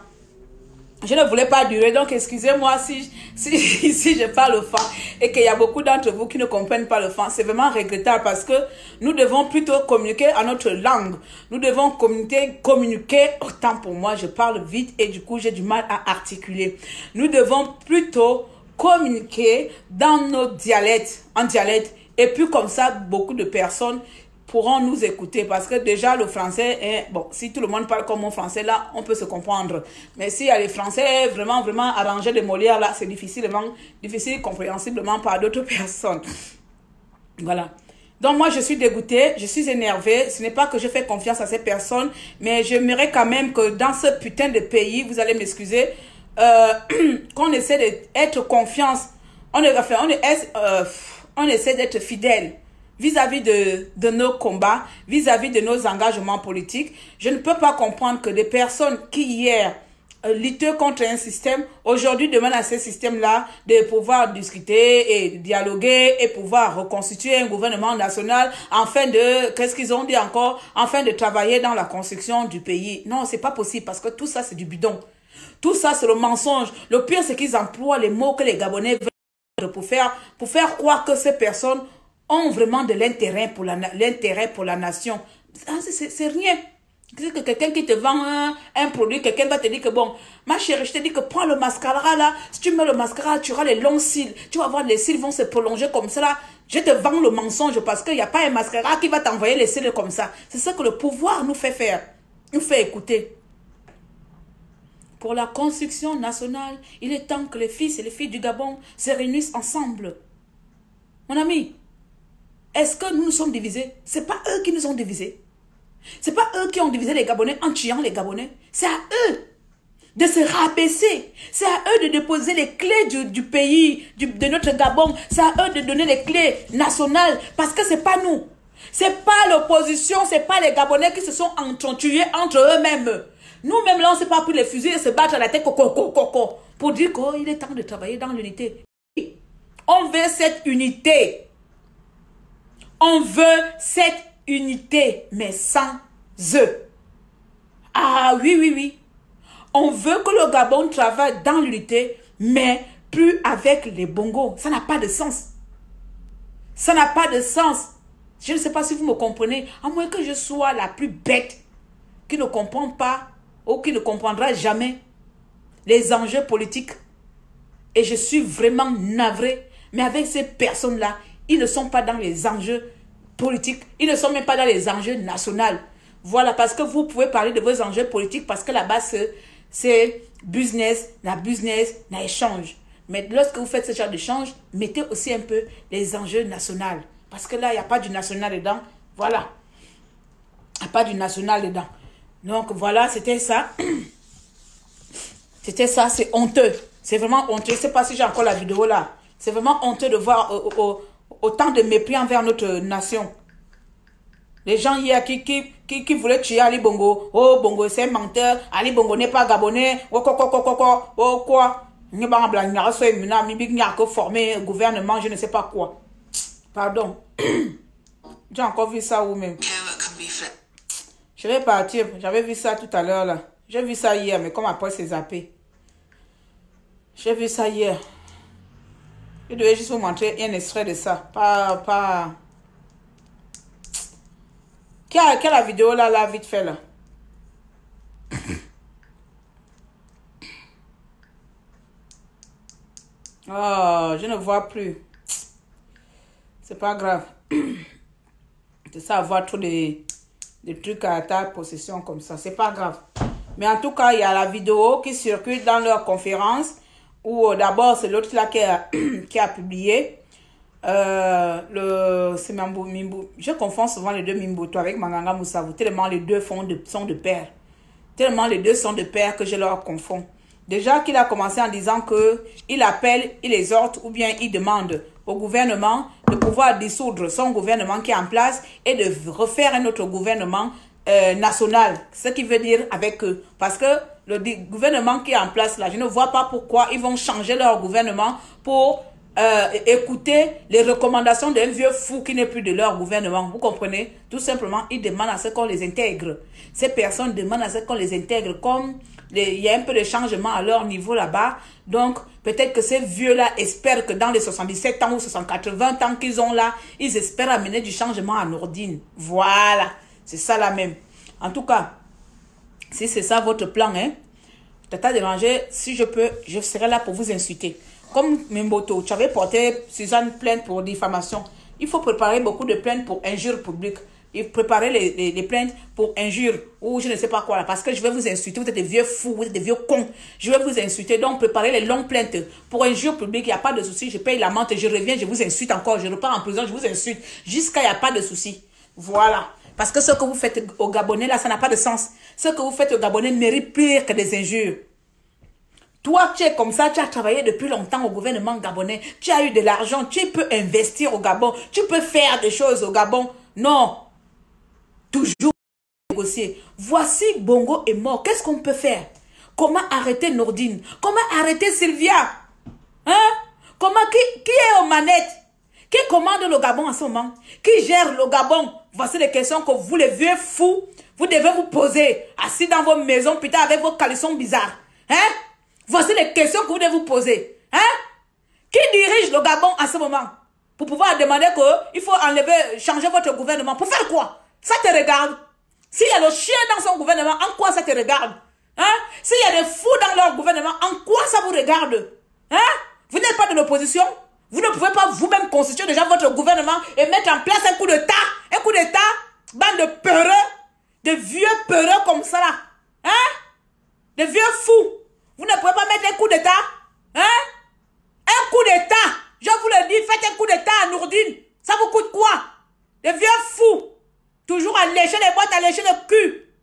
Je ne voulais pas durer. Donc excusez-moi si je parle au fan et qu'il y a beaucoup d'entre vous qui ne comprennent pas le fan. C'est vraiment regrettable parce que nous devons plutôt communiquer à notre langue. Nous devons communiquer. Autant pour moi, je parle vite et du coup j'ai du mal à articuler. Nous devons plutôt communiquer dans nos dialectes, en dialecte, et puis comme ça, beaucoup de personnes pourront nous écouter, parce que déjà le français est, bon, si tout le monde parle comme mon français, là, on peut se comprendre, mais s'il y a les français vraiment arrangés de Molière, là, c'est difficile compréhensiblement par d'autres personnes. Voilà. Donc moi, je suis dégoûtée, je suis énervée, ce n'est pas que je fais confiance à ces personnes, mais j'aimerais quand même que dans ce putain de pays, vous allez m'excuser, qu'on essaie d'être confiance, on essaie d'être fidèle vis-à-vis de nos combats, vis-à-vis de nos engagements politiques. Je ne peux pas comprendre que des personnes qui hier luttaient contre un système, aujourd'hui demandent à ce système-là de pouvoir discuter et dialoguer et pouvoir reconstituer un gouvernement national afin de, qu'est-ce qu'ils ont dit encore, afin de travailler dans la construction du pays. Non, c'est pas possible parce que tout ça c'est du bidon. Tout ça, c'est le mensonge. Le pire, c'est qu'ils emploient les mots que les Gabonais veulent pour faire croire que ces personnes ont vraiment de l'intérêt pour la nation. C'est rien. C'est que quelqu'un qui te vend un produit, quelqu'un va te dire que bon, ma chérie, je te dis que prends le mascara là. Si tu mets le mascara, tu auras les longs cils. Tu vas voir, les cils vont se prolonger comme ça là. Je te vends le mensonge parce qu'il n'y a pas un mascara qui va t'envoyer les cils comme ça. C'est ça que le pouvoir nous fait faire. Nous fait écouter. Pour la construction nationale, il est temps que les fils et les filles du Gabon se réunissent ensemble. Mon ami, est-ce que nous sommes divisés? Ce n'est pas eux qui nous ont divisés. Ce n'est pas eux qui ont divisé les Gabonais en tuant les Gabonais. C'est à eux de se rabaisser. C'est à eux de déposer les clés du pays, de notre Gabon. C'est à eux de donner les clés nationales. Parce que ce n'est pas nous. Ce n'est pas l'opposition, ce n'est pas les Gabonais qui se sont tués entre eux-mêmes. Nous-mêmes, là, on ne s'est pas pris les fusils et se battre à la tête pour dire qu'il est temps de travailler dans l'unité. On veut cette unité. On veut cette unité, mais sans eux. Ah oui. On veut que le Gabon travaille dans l'unité, mais plus avec les bongos. Ça n'a pas de sens. Ça n'a pas de sens. Je ne sais pas si vous me comprenez. À moins que je sois la plus bête qui ne comprend pas ou qui ne comprendra jamais les enjeux politiques. Et je suis vraiment navrée. Mais avec ces personnes-là, ils ne sont pas dans les enjeux politiques. Ils ne sont même pas dans les enjeux nationaux. Voilà, parce que vous pouvez parler de vos enjeux politiques parce que là-bas, c'est business, la échange. Mais lorsque vous faites ce genre d'échange, mettez aussi un peu les enjeux nationaux. Parce que là, il n'y a pas du national dedans. Voilà. Il n'y a pas du national dedans. Donc voilà, c'était ça. C'était ça, c'est honteux. C'est vraiment honteux. Je ne sais pas si j'ai encore la vidéo là. C'est vraiment honteux de voir autant de mépris envers notre nation. Les gens hier qui voulaient tuer Ali Bongo. Oh, Bongo, c'est un menteur. Ali Bongo n'est pas gabonais. Oh, quoi. Former gouvernement, je ne sais pas quoi. Pardon. J'ai encore vu ça où même. Je vais partir. J'avais vu ça tout à l'heure là. J'ai vu ça hier, mais comme après c'est zappé. J'ai vu ça hier. Je devais juste vous montrer un extrait de ça. Pas... Qui a la vidéo là, vite fait là? Oh, je ne vois plus. C'est pas grave. C'est ça, avoir trop de trucs à ta possession comme ça. C'est pas grave. Mais en tout cas, il y a la vidéo qui circule dans leur conférence. Où d'abord, c'est l'autre là qui a publié. C'est Mimbo. Je confonds souvent les deux Mimboto avec Manganga Moussavu. Tellement les deux sont de pair. Tellement les deux sont de pair que je leur confonds. Déjà qu'il a commencé en disant que il appelle, il exhorte ou bien il demande au gouvernement de pouvoir dissoudre son gouvernement qui est en place et de refaire un autre gouvernement national. Ce qui veut dire avec eux. Parce que le gouvernement qui est en place là, je ne vois pas pourquoi ils vont changer leur gouvernement pour écouter les recommandations d'un vieux fou qui n'est plus de leur gouvernement. Vous comprenez? Tout simplement, ils demandent à ce qu'on les intègre. Ces personnes demandent à ce qu'on les intègre. Comme il y a un peu de changement à leur niveau là-bas. Donc, peut-être que ces vieux-là espèrent que dans les 77 ans ou 80 ans qu'ils ont là, ils espèrent amener du changement à Nordine. Voilà. C'est ça là même. En tout cas, si c'est ça votre plan, hein, Tata Déranger, si je peux, je serai là pour vous insulter. Comme Mimboto, tu avais porté Suzanne plainte pour diffamation. Il faut préparer beaucoup de plaintes pour injures publiques. Et préparer les plaintes pour injures ou je ne sais pas quoi là. Parce que je vais vous insulter. Vous êtes des vieux fous, vous êtes des vieux cons. Je vais vous insulter. Donc préparez les longues plaintes pour injures publiques. Il n'y a pas de souci. Je paye l'amende et je reviens. Je vous insulte encore. Je repars en prison. Je vous insulte. Jusqu'à il n'y a pas de souci. Voilà. Parce que ce que vous faites au Gabonais là, ça n'a pas de sens. Ce que vous faites au Gabonais mérite pire que des injures. Toi, tu es comme ça, tu as travaillé depuis longtemps au gouvernement gabonais, tu as eu de l'argent, tu peux investir au Gabon, tu peux faire des choses au Gabon. Non. Toujours négocier. Voici Bongo est mort. Qu'est-ce qu'on peut faire? Comment arrêter Nordine? Comment arrêter Sylvia? Hein? Comment, qui est aux manettes? Qui commande le Gabon en ce moment? Qui gère le Gabon? Voici les questions que vous, les vieux fous, vous devez vous poser. Assis dans vos maisons, putain, avec vos caleçons bizarres. Hein? Voici les questions que vous devez vous poser. Hein? Qui dirige le Gabon en ce moment? Pour pouvoir demander qu'il faut changer votre gouvernement. Pour faire quoi? Ça te regarde. S'il y a le chien dans son gouvernement, en quoi ça te regarde? Hein? S'il y a des fous dans leur gouvernement, en quoi ça vous regarde? Hein? Vous n'êtes pas de l'opposition? Vous ne pouvez pas vous-même constituer déjà votre gouvernement et mettre en place un coup d'État? Un coup d'État? Bande de peureux, de vieux peureux comme ça là. Hein? De vieux fous. Vous ne pouvez pas mettre un coup d'État? Hein? Un coup d'État. Je vous le dis, faites un coup d'État à Nordine. Ça vous coûte quoi? De vieux fous. Toujours à lécher les boîtes, à lécher le cul.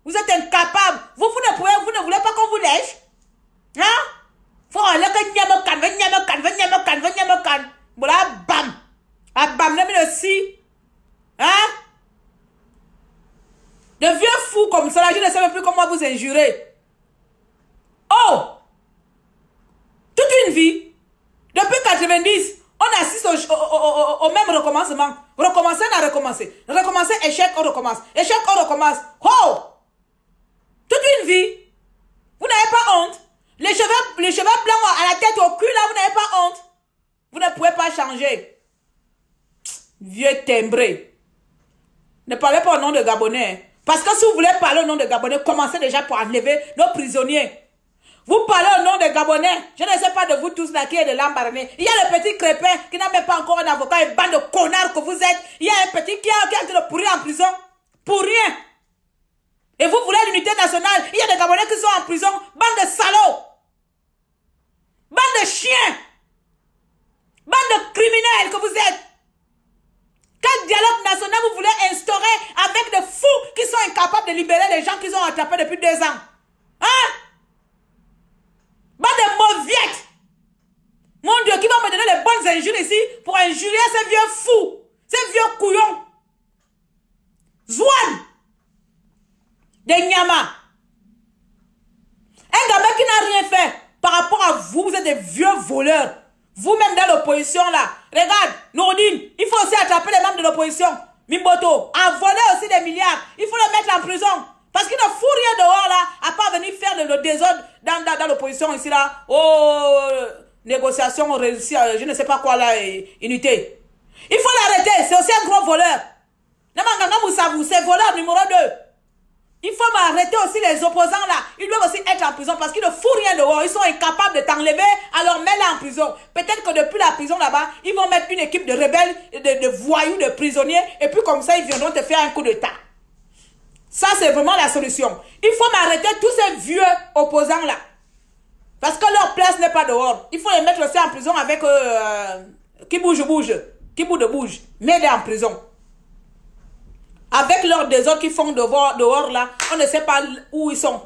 Vous êtes incapable. Vous ne voulez pas qu'on vous lèche? Hein? Faut aller que Nyamekan. Voilà, bam. Ah, bam, le si. Hein? De vieux fous comme ça, là, je ne sais même plus comment vous injurer. Oh! Toute une vie. Depuis 90, on assiste au même recommencement. Recommencer, on a recommencé. Recommencer, échec, on recommence. Échec, on recommence. Oh! Toute une vie. Vous n'avez pas honte. Les cheveux blancs à la tête, au cul, là, vous n'avez pas honte. Vous ne pouvez pas changer. Vieux timbré. Ne parlez pas au nom de Gabonais. Parce que si vous voulez parler au nom de Gabonais, commencez déjà par enlever nos prisonniers. Vous parlez au nom des Gabonais. Je ne sais pas de vous tous là qui est de l'embarné. Il y a le petit crépin qui n'a même pas encore un avocat, une bande de connards que vous êtes. Il y a un petit qui a de pourrir en prison. Pour rien. Et vous voulez l'unité nationale. Il y a des Gabonais qui sont en prison. Bande de salauds. Bande de chiens. Bande de criminels que vous êtes. Quel dialogue national vous voulez instaurer avec des fous qui sont incapables de libérer les gens qu'ils ont attrapés depuis 2 ans? Hein? Bande de mauviettes. Mon Dieu, qui va me donner les bonnes injures ici pour injurier ces vieux fous, ces vieux couillons. Zouane. Des Nyama. Un gamin qui n'a rien fait par rapport à vous, vous êtes des vieux voleurs. Vous-même dans l'opposition là. Regarde, Nourdine, il faut aussi attraper les membres de l'opposition. Mimboto a volé aussi des milliards. Il faut le mettre en prison. Parce qu'il ne fout rien dehors là, à part venir faire le désordre dans l'opposition ici là. Oh, négociation réussie, je ne sais pas quoi là, unité. Il faut l'arrêter, c'est aussi un gros voleur. C'est voleur numéro 2. Il faut m'arrêter aussi les opposants là. Ils doivent aussi être en prison parce qu'ils ne foutent rien dehors. Ils sont incapables de t'enlever, alors mets-les en prison. Peut-être que depuis la prison là-bas, ils vont mettre une équipe de rebelles, de voyous, de prisonniers. Et puis comme ça, ils viendront te faire un coup d'état. Ça, c'est vraiment la solution. Il faut m'arrêter tous ces vieux opposants là. Parce que leur place n'est pas dehors. Il faut les mettre aussi en prison avec... qui bouge. Qui bouge. Mets-les en prison. Avec leurs désordres qu'ils font dehors là, on ne sait pas où ils sont.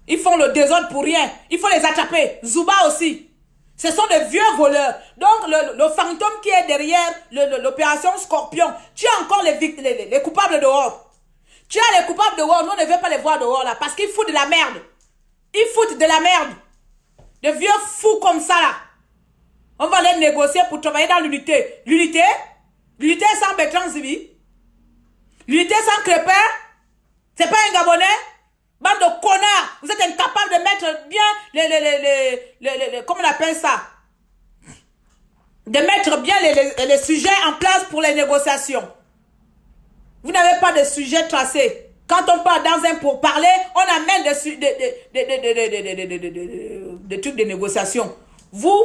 Ils font le désordre pour rien. Il faut les attraper. Zouba aussi. Ce sont des vieux voleurs. Donc le fantôme qui est derrière l'opération Scorpion, tu as encore les coupables dehors. Tu as les coupables dehors. Nous on ne veut pas les voir dehors là parce qu'ils foutent de la merde. Ils foutent de la merde. Des vieux fous comme ça là. On va les négocier pour travailler dans l'unité. L'unité sans Bertrand Zibi. L'unité sans Crépin, c'est pas un Gabonais. Bande de connards. Vous êtes incapables de mettre bien comment on appelle ça? De mettre bien les sujets en place pour les négociations. Vous n'avez pas de sujet tracé. Quand on part dans un pourparler, on amène des trucs de négociation. Vous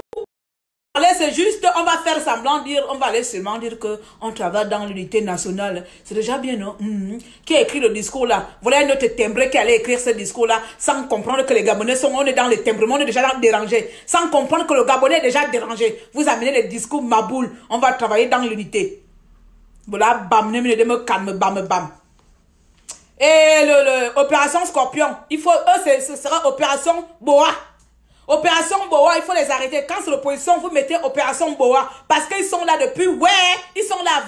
c'est juste, on va faire semblant dire, on va aller seulement dire que on travaille dans l'unité nationale. C'est déjà bien, non? Qui a écrit le discours là? Voilà un autre timbré qui allait écrire ce discours là sans comprendre que les Gabonais sont, on est dans le timbrement, on est déjà dérangé. Sans comprendre que le Gabonais est déjà dérangé. Vous amenez les discours maboule, on va travailler dans l'unité. Voilà, bam, me calme, bam, bam. Et l'opération Scorpion, il faut, eux, ce sera opération Boa. Opération Boa, il faut les arrêter. Quand c'est l'opposition, vous mettez Opération Boa. Parce qu'ils sont là depuis, ils sont là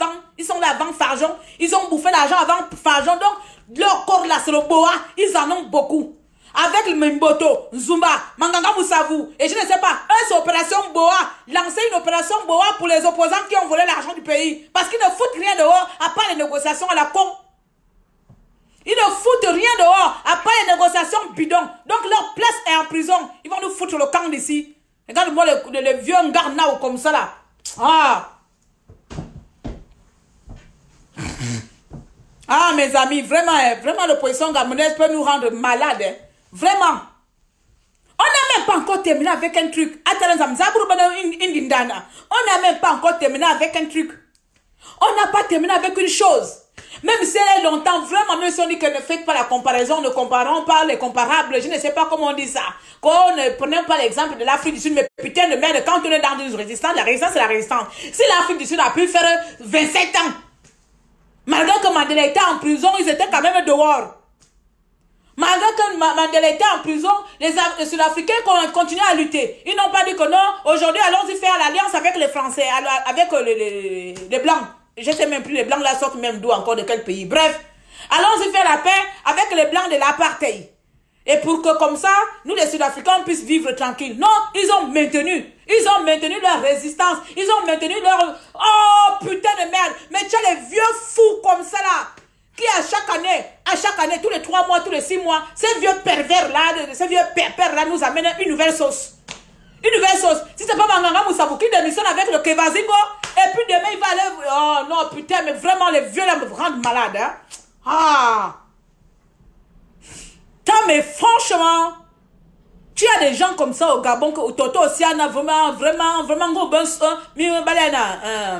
avant Farjon. Ils ont bouffé l'argent avant Farjon. Donc, leur corps là, c'est le Boa. Ils en ont beaucoup. Avec le Mimboto, Zumba, Manganga Moussavou. Et je ne sais pas, eux, c'est Opération Boa. Lancer une Opération Boa pour les opposants qui ont volé l'argent du pays. Parce qu'ils ne foutent rien dehors, à part les négociations à la con. Ils ne foutent rien dehors, à part les négociations bidons. Donc leur place est en prison. Ils vont nous foutre le camp d'ici. Regarde-moi les vieux ngarnao comme ça là. Ah mes amis, vraiment l'opposition gabonaise peut nous rendre malades. Hein. Vraiment. On n'a même pas encore terminé avec un truc. On n'a même pas encore terminé avec un truc. On n'a pas terminé avec une chose. Même si elle est longtemps, vraiment, même si on dit que ne faites pas la comparaison, ne comparons pas les comparables, je ne sais pas comment on dit ça. Qu'on ne prenons pas l'exemple de l'Afrique du Sud, mais putain de merde, quand on est dans une résistance, la résistance c'est la résistance. Si l'Afrique du Sud a pu faire 27 ans, malgré que Mandela était en prison, ils étaient quand même dehors. Malgré que Mandela était en prison, les Sud-Africains continuent à lutter. Ils n'ont pas dit que non, aujourd'hui allons-y faire l'alliance avec les Français, avec les Blancs. Je ne sais même plus, les Blancs là sortent même d'où encore, de quel pays. Bref, allons-y faire la paix avec les Blancs de l'apartheid. Et pour que comme ça, nous les Sud-Africains puissent vivre tranquilles. Non, ils ont maintenu leur résistance. Ils ont maintenu leur... Oh putain de merde. Mais tu as les vieux fous comme ça là. Qui à chaque année, tous les 3 mois, tous les 6 mois, ces vieux pervers là, ces vieux pervers là nous amènent une nouvelle sauce. Une nouvelle sauce. Si c'est pas Manganga Moussavou qui démissionne avec le Kevazigo, et puis demain il va aller... Oh non, putain, mais vraiment les vieux là me rendent malade. Hein? Ah! Mais franchement, tu as des gens comme ça au Gabon, que Toto aussi en a vraiment,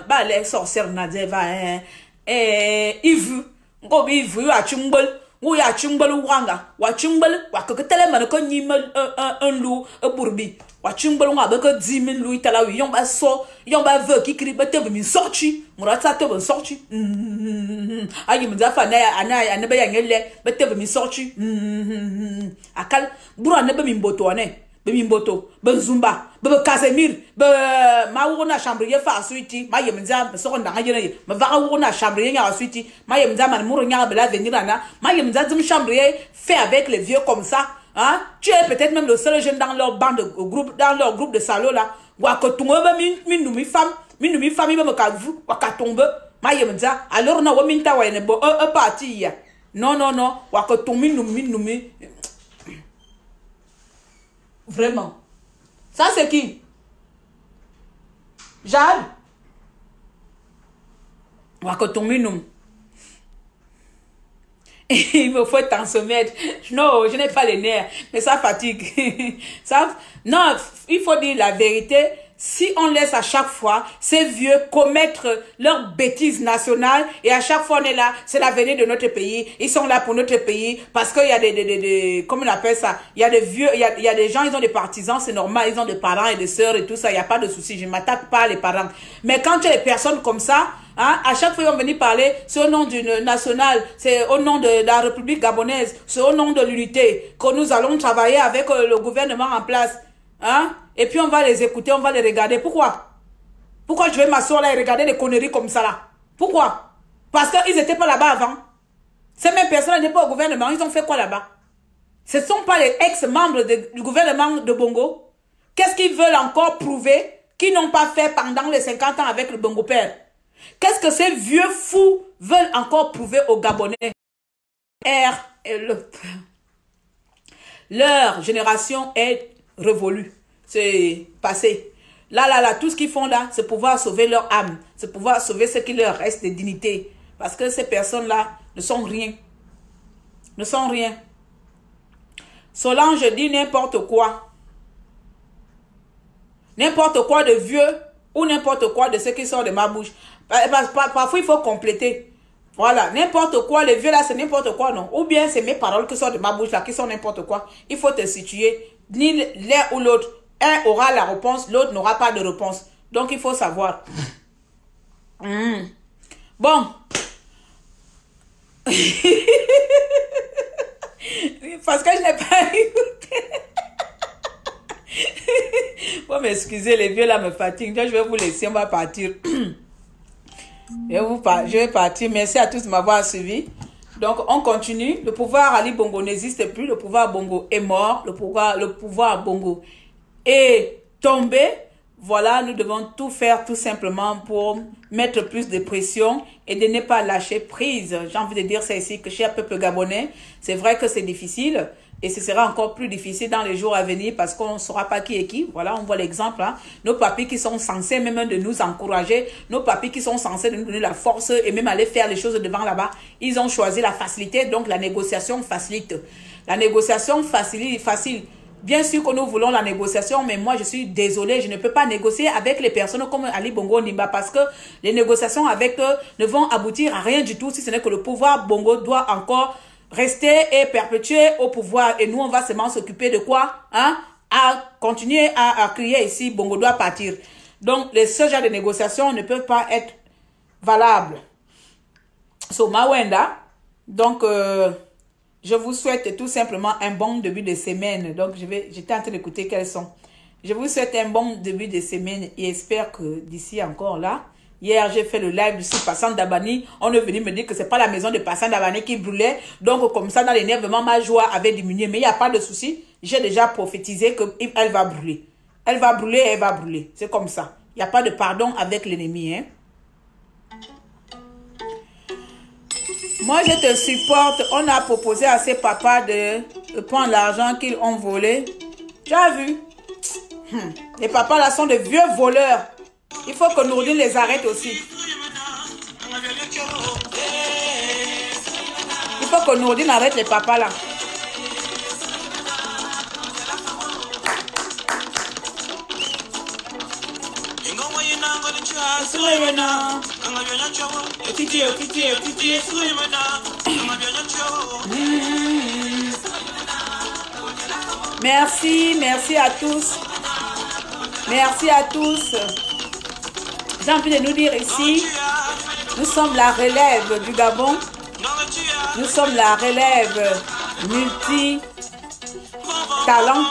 balai sorcière Nadeva, Yves, à Chumbol. Ou ya chumbal wanga wa chumbal wa ko tele man ko nyimal un loup bourbi wa chumbal nga ba ko 10 000 louis tala wi yon ba ve ki kri ba tebe min sorti murata tebe sorti ayi mza fa na ba ya ngele ba tebe min sorti akal buru na ba min boto ne ba min boto ba zumba ba Casemir ba ma wona chambrier fa suiti ma yemza so ndanga yene ma va wona chambrier nya suiti ma yemza man muru nya ba la venir na ma yemza zum chambrier fait avec les vieux comme ça Hein? Tu es peut-être même le seul jeune dans leur bande, dans leur groupe de salauds là. Waka tombe, mi femme, il va me cavu, waka tombe. Alors, na waminta wa nebo, parti ya. Non, non, non, waka tombe, mi. Vraiment. Ça, c'est qui? Jade. Wakotominum. Il me faut t'en se mettre. Non, je n'ai pas les nerfs. Mais ça fatigue. Ça, non, il faut dire la vérité. Si on laisse à chaque fois ces vieux commettre leurs bêtises nationales et à chaque fois on est là, c'est l'avenir de notre pays. Ils sont là pour notre pays parce qu'il y a des comment on appelle ça? Il y a des vieux, il y a des gens, ils ont des partisans, c'est normal, ils ont des parents et des sœurs et tout ça, il n'y a pas de souci. Je ne m'attaque pas les parents. Mais quand tu as des personnes comme ça, hein, à chaque fois ils vont venir parler, c'est au nom d'une nationale, c'est au nom de la République gabonaise, c'est au nom de l'unité que nous allons travailler avec le gouvernement en place. Hein? Et puis on va les écouter, on va les regarder. Pourquoi? Pourquoi je vais m'asseoir là et regarder des conneries comme ça là? Pourquoi? Parce qu'ils n'étaient pas là-bas avant. Ces mêmes personnes n'étaient pas au gouvernement. Ils ont fait quoi là-bas? Ce ne sont pas les ex-membres du gouvernement de Bongo. Qu'est-ce qu'ils veulent encore prouver qu'ils n'ont pas fait pendant les 50 ans avec le Bongo Père? Qu'est-ce que ces vieux fous veulent encore prouver aux Gabonais? Leur génération est révolue. C'est passé. Là, tout ce qu'ils font là, c'est pouvoir sauver leur âme. C'est pouvoir sauver ce qui leur reste de dignité. Parce que ces personnes-là ne sont rien. Ne sont rien. Solange dit n'importe quoi. N'importe quoi de vieux ou n'importe quoi de ce qui sort de ma bouche. Parfois, il faut compléter. Voilà, n'importe quoi, les vieux là, c'est n'importe quoi, non? Ou bien c'est mes paroles qui sortent de ma bouche là, qui sont n'importe quoi. Il faut te situer. Ni l'un ou l'autre. Un aura la réponse, l'autre n'aura pas de réponse. Donc, il faut savoir. Bon. Parce que je n'ai pas écouté. Bon, m'excusez, les vieux là me fatiguent. Donc, je vais vous laisser, on va partir. Je vais partir. Merci à tous de m'avoir suivi. Donc, on continue. Le pouvoir Ali Bongo n'existe plus. Le pouvoir Bongo est mort. Le pouvoir Bongo est tombé. Voilà, nous devons tout faire tout simplement pour mettre plus de pression et de ne pas lâcher prise. J'ai envie de dire ça ici, que cher peuple gabonais, c'est vrai que c'est difficile. Et ce sera encore plus difficile dans les jours à venir parce qu'on ne saura pas qui est qui. Voilà, on voit l'exemple. Hein. Nos papis qui sont censés même de nous encourager, nos papis qui sont censés de nous donner la force et même aller faire les choses devant là-bas, ils ont choisi la facilité, donc la négociation facilite. La négociation facile. Bien sûr que nous voulons la négociation, mais moi je suis désolée, je ne peux pas négocier avec les personnes comme Ali Bongo Nimba parce que les négociations avec eux ne vont aboutir à rien du tout si ce n'est que le pouvoir Bongo doit encore rester et perpétuer au pouvoir. Et nous, on va seulement s'occuper de quoi? Hein? À continuer à crier ici, Bongo doit partir. Donc, ce genre de négociations ne peuvent pas être valables. So, Mawenda, donc, je vous souhaite tout simplement un bon début de semaine. Donc, j'étais en train d'écouter quels sont. Je vous souhaite un bon début de semaine et espère que d'ici encore là, hier, j'ai fait le live sur Passant Dabani. On est venu me dire que c'est pas la maison de Passant Dabani qui brûlait. Donc, comme ça, dans l'énervement, ma joie avait diminué. Mais il n'y a pas de souci. J'ai déjà prophétisé qu'elle va brûler. Elle va brûler, elle va brûler. C'est comme ça. Il n'y a pas de pardon avec l'ennemi. Hein? Moi, je te supporte. On a proposé à ces papas de prendre l'argent qu'ils ont volé. Tu as vu? Les papas là sont de vieux voleurs. Il faut que Nourdine les arrête aussi. Il faut que Nourdine arrête les papas là. Merci à tous. Merci à tous. J'ai envie de nous dire ici, nous sommes la relève du Gabon. Nous sommes la relève multi-talent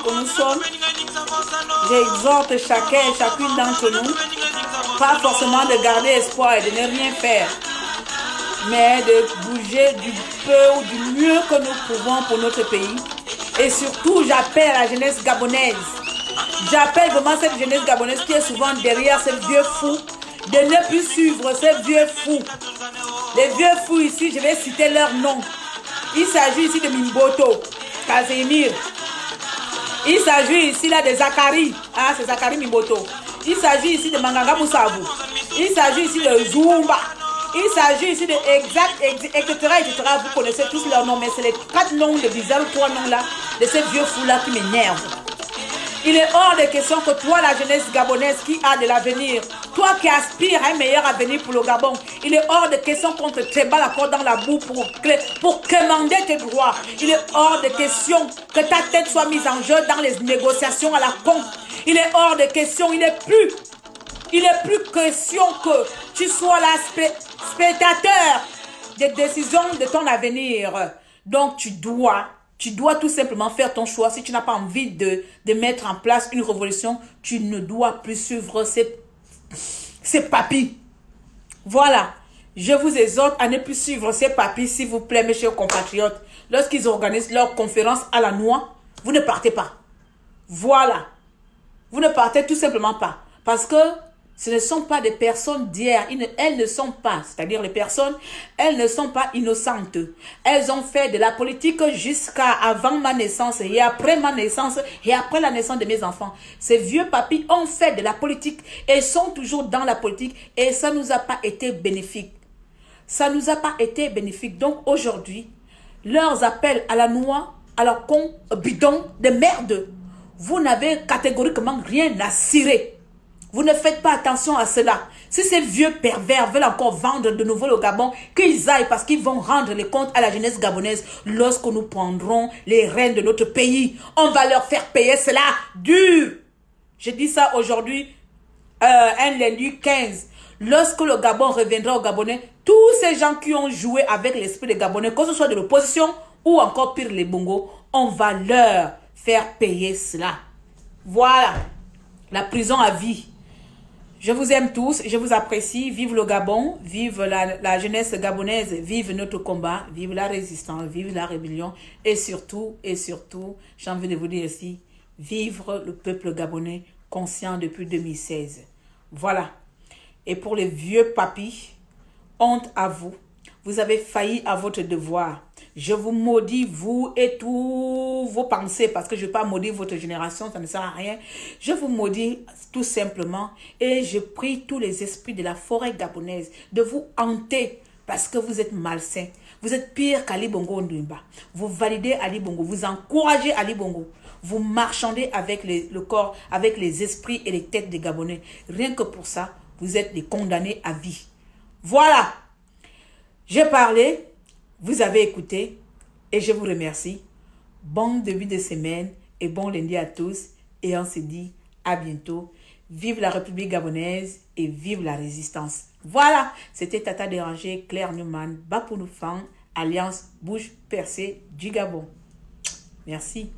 que nous sommes. J'exhorte chacun et chacune d'entre nous, pas forcément de garder espoir et de ne rien faire, mais de bouger du peu ou du mieux que nous pouvons pour notre pays. Et surtout, j'appelle la jeunesse gabonaise. J'appelle vraiment cette jeunesse gabonaise qui est souvent derrière ces vieux fous, de ne plus suivre ces vieux fous. Les vieux fous ici, je vais citer leur nom. Il s'agit ici de Mimboto, Casimir. Il s'agit ici là de Zachary. Ah, c'est Zachary Mimboto. Il s'agit ici de Manganga Moussavu. Il s'agit ici de Zumba. Il s'agit ici de etc., etc. Vous connaissez tous leurs noms, mais c'est les 4 noms, les bizarres 3 noms là, de ces vieux fous là qui m'énervent. Il est hors de question que toi, la jeunesse gabonaise qui a de l'avenir, toi qui aspires à un meilleur avenir pour le Gabon, il est hors de question qu'on te tréballe la corde dans la boue pour quémander tes droits. Il est hors de question que ta tête soit mise en jeu dans les négociations à la con. Il est hors de question, il n'est plus question que tu sois là spectateur des décisions de ton avenir. Donc tu dois tout simplement faire ton choix. Si tu n'as pas envie de mettre en place une révolution, tu ne dois plus suivre ces papis. Voilà. Je vous exhorte à ne plus suivre ces papis, s'il vous plaît, mes chers compatriotes. Lorsqu'ils organisent leur conférence à la noix, vous ne partez pas. Voilà. Vous ne partez tout simplement pas. Parce que ce ne sont pas des personnes d'hier. Elles ne sont pas, c'est-à-dire les personnes, elles ne sont pas innocentes. Elles ont fait de la politique jusqu'à avant ma naissance et après ma naissance et après la naissance de mes enfants. Ces vieux papis ont fait de la politique et sont toujours dans la politique et ça ne nous a pas été bénéfique. Ça ne nous a pas été bénéfique. Donc aujourd'hui, leurs appels à la noix, à la con, bidon de merde, vous n'avez catégoriquement rien à cirer. Vous ne faites pas attention à cela. Si ces vieux pervers veulent encore vendre de nouveau le Gabon, qu'ils aillent parce qu'ils vont rendre les comptes à la jeunesse gabonaise lorsque nous prendrons les rênes de notre pays. On va leur faire payer cela dur. Je dis ça aujourd'hui, un lundi 15. Lorsque le Gabon reviendra aux Gabonais, tous ces gens qui ont joué avec l'esprit des Gabonais, que ce soit de l'opposition ou encore pire les Bongos, on va leur faire payer cela. Voilà. La prison à vie. Je vous aime tous, je vous apprécie. Vive le Gabon, vive la jeunesse gabonaise, vive notre combat, vive la résistance, vive la rébellion. Et surtout, j'ai envie de vous dire ici, vivre le peuple gabonais conscient depuis 2016. Voilà. Et pour les vieux papis, honte à vous. Vous avez failli à votre devoir. Je vous maudis, vous et tous vos pensées, parce que je ne vais pas maudire votre génération, ça ne sert à rien. Je vous maudis tout simplement et je prie tous les esprits de la forêt gabonaise de vous hanter parce que vous êtes malsains. Vous êtes pire qu'Ali Bongo Ndouimba. Vous validez Ali Bongo, vous encouragez Ali Bongo. Vous marchandez avec le corps, avec les esprits et les têtes des Gabonais. Rien que pour ça, vous êtes des condamnés à vie. Voilà. J'ai parlé. Vous avez écouté et je vous remercie. Bon début de semaine et bon lundi à tous. Et on se dit à bientôt. Vive la République gabonaise et vive la résistance. Voilà, c'était Tata Dérangé, Claire Newman, Bapounoufan, Alliance Bouche Percée du Gabon. Merci.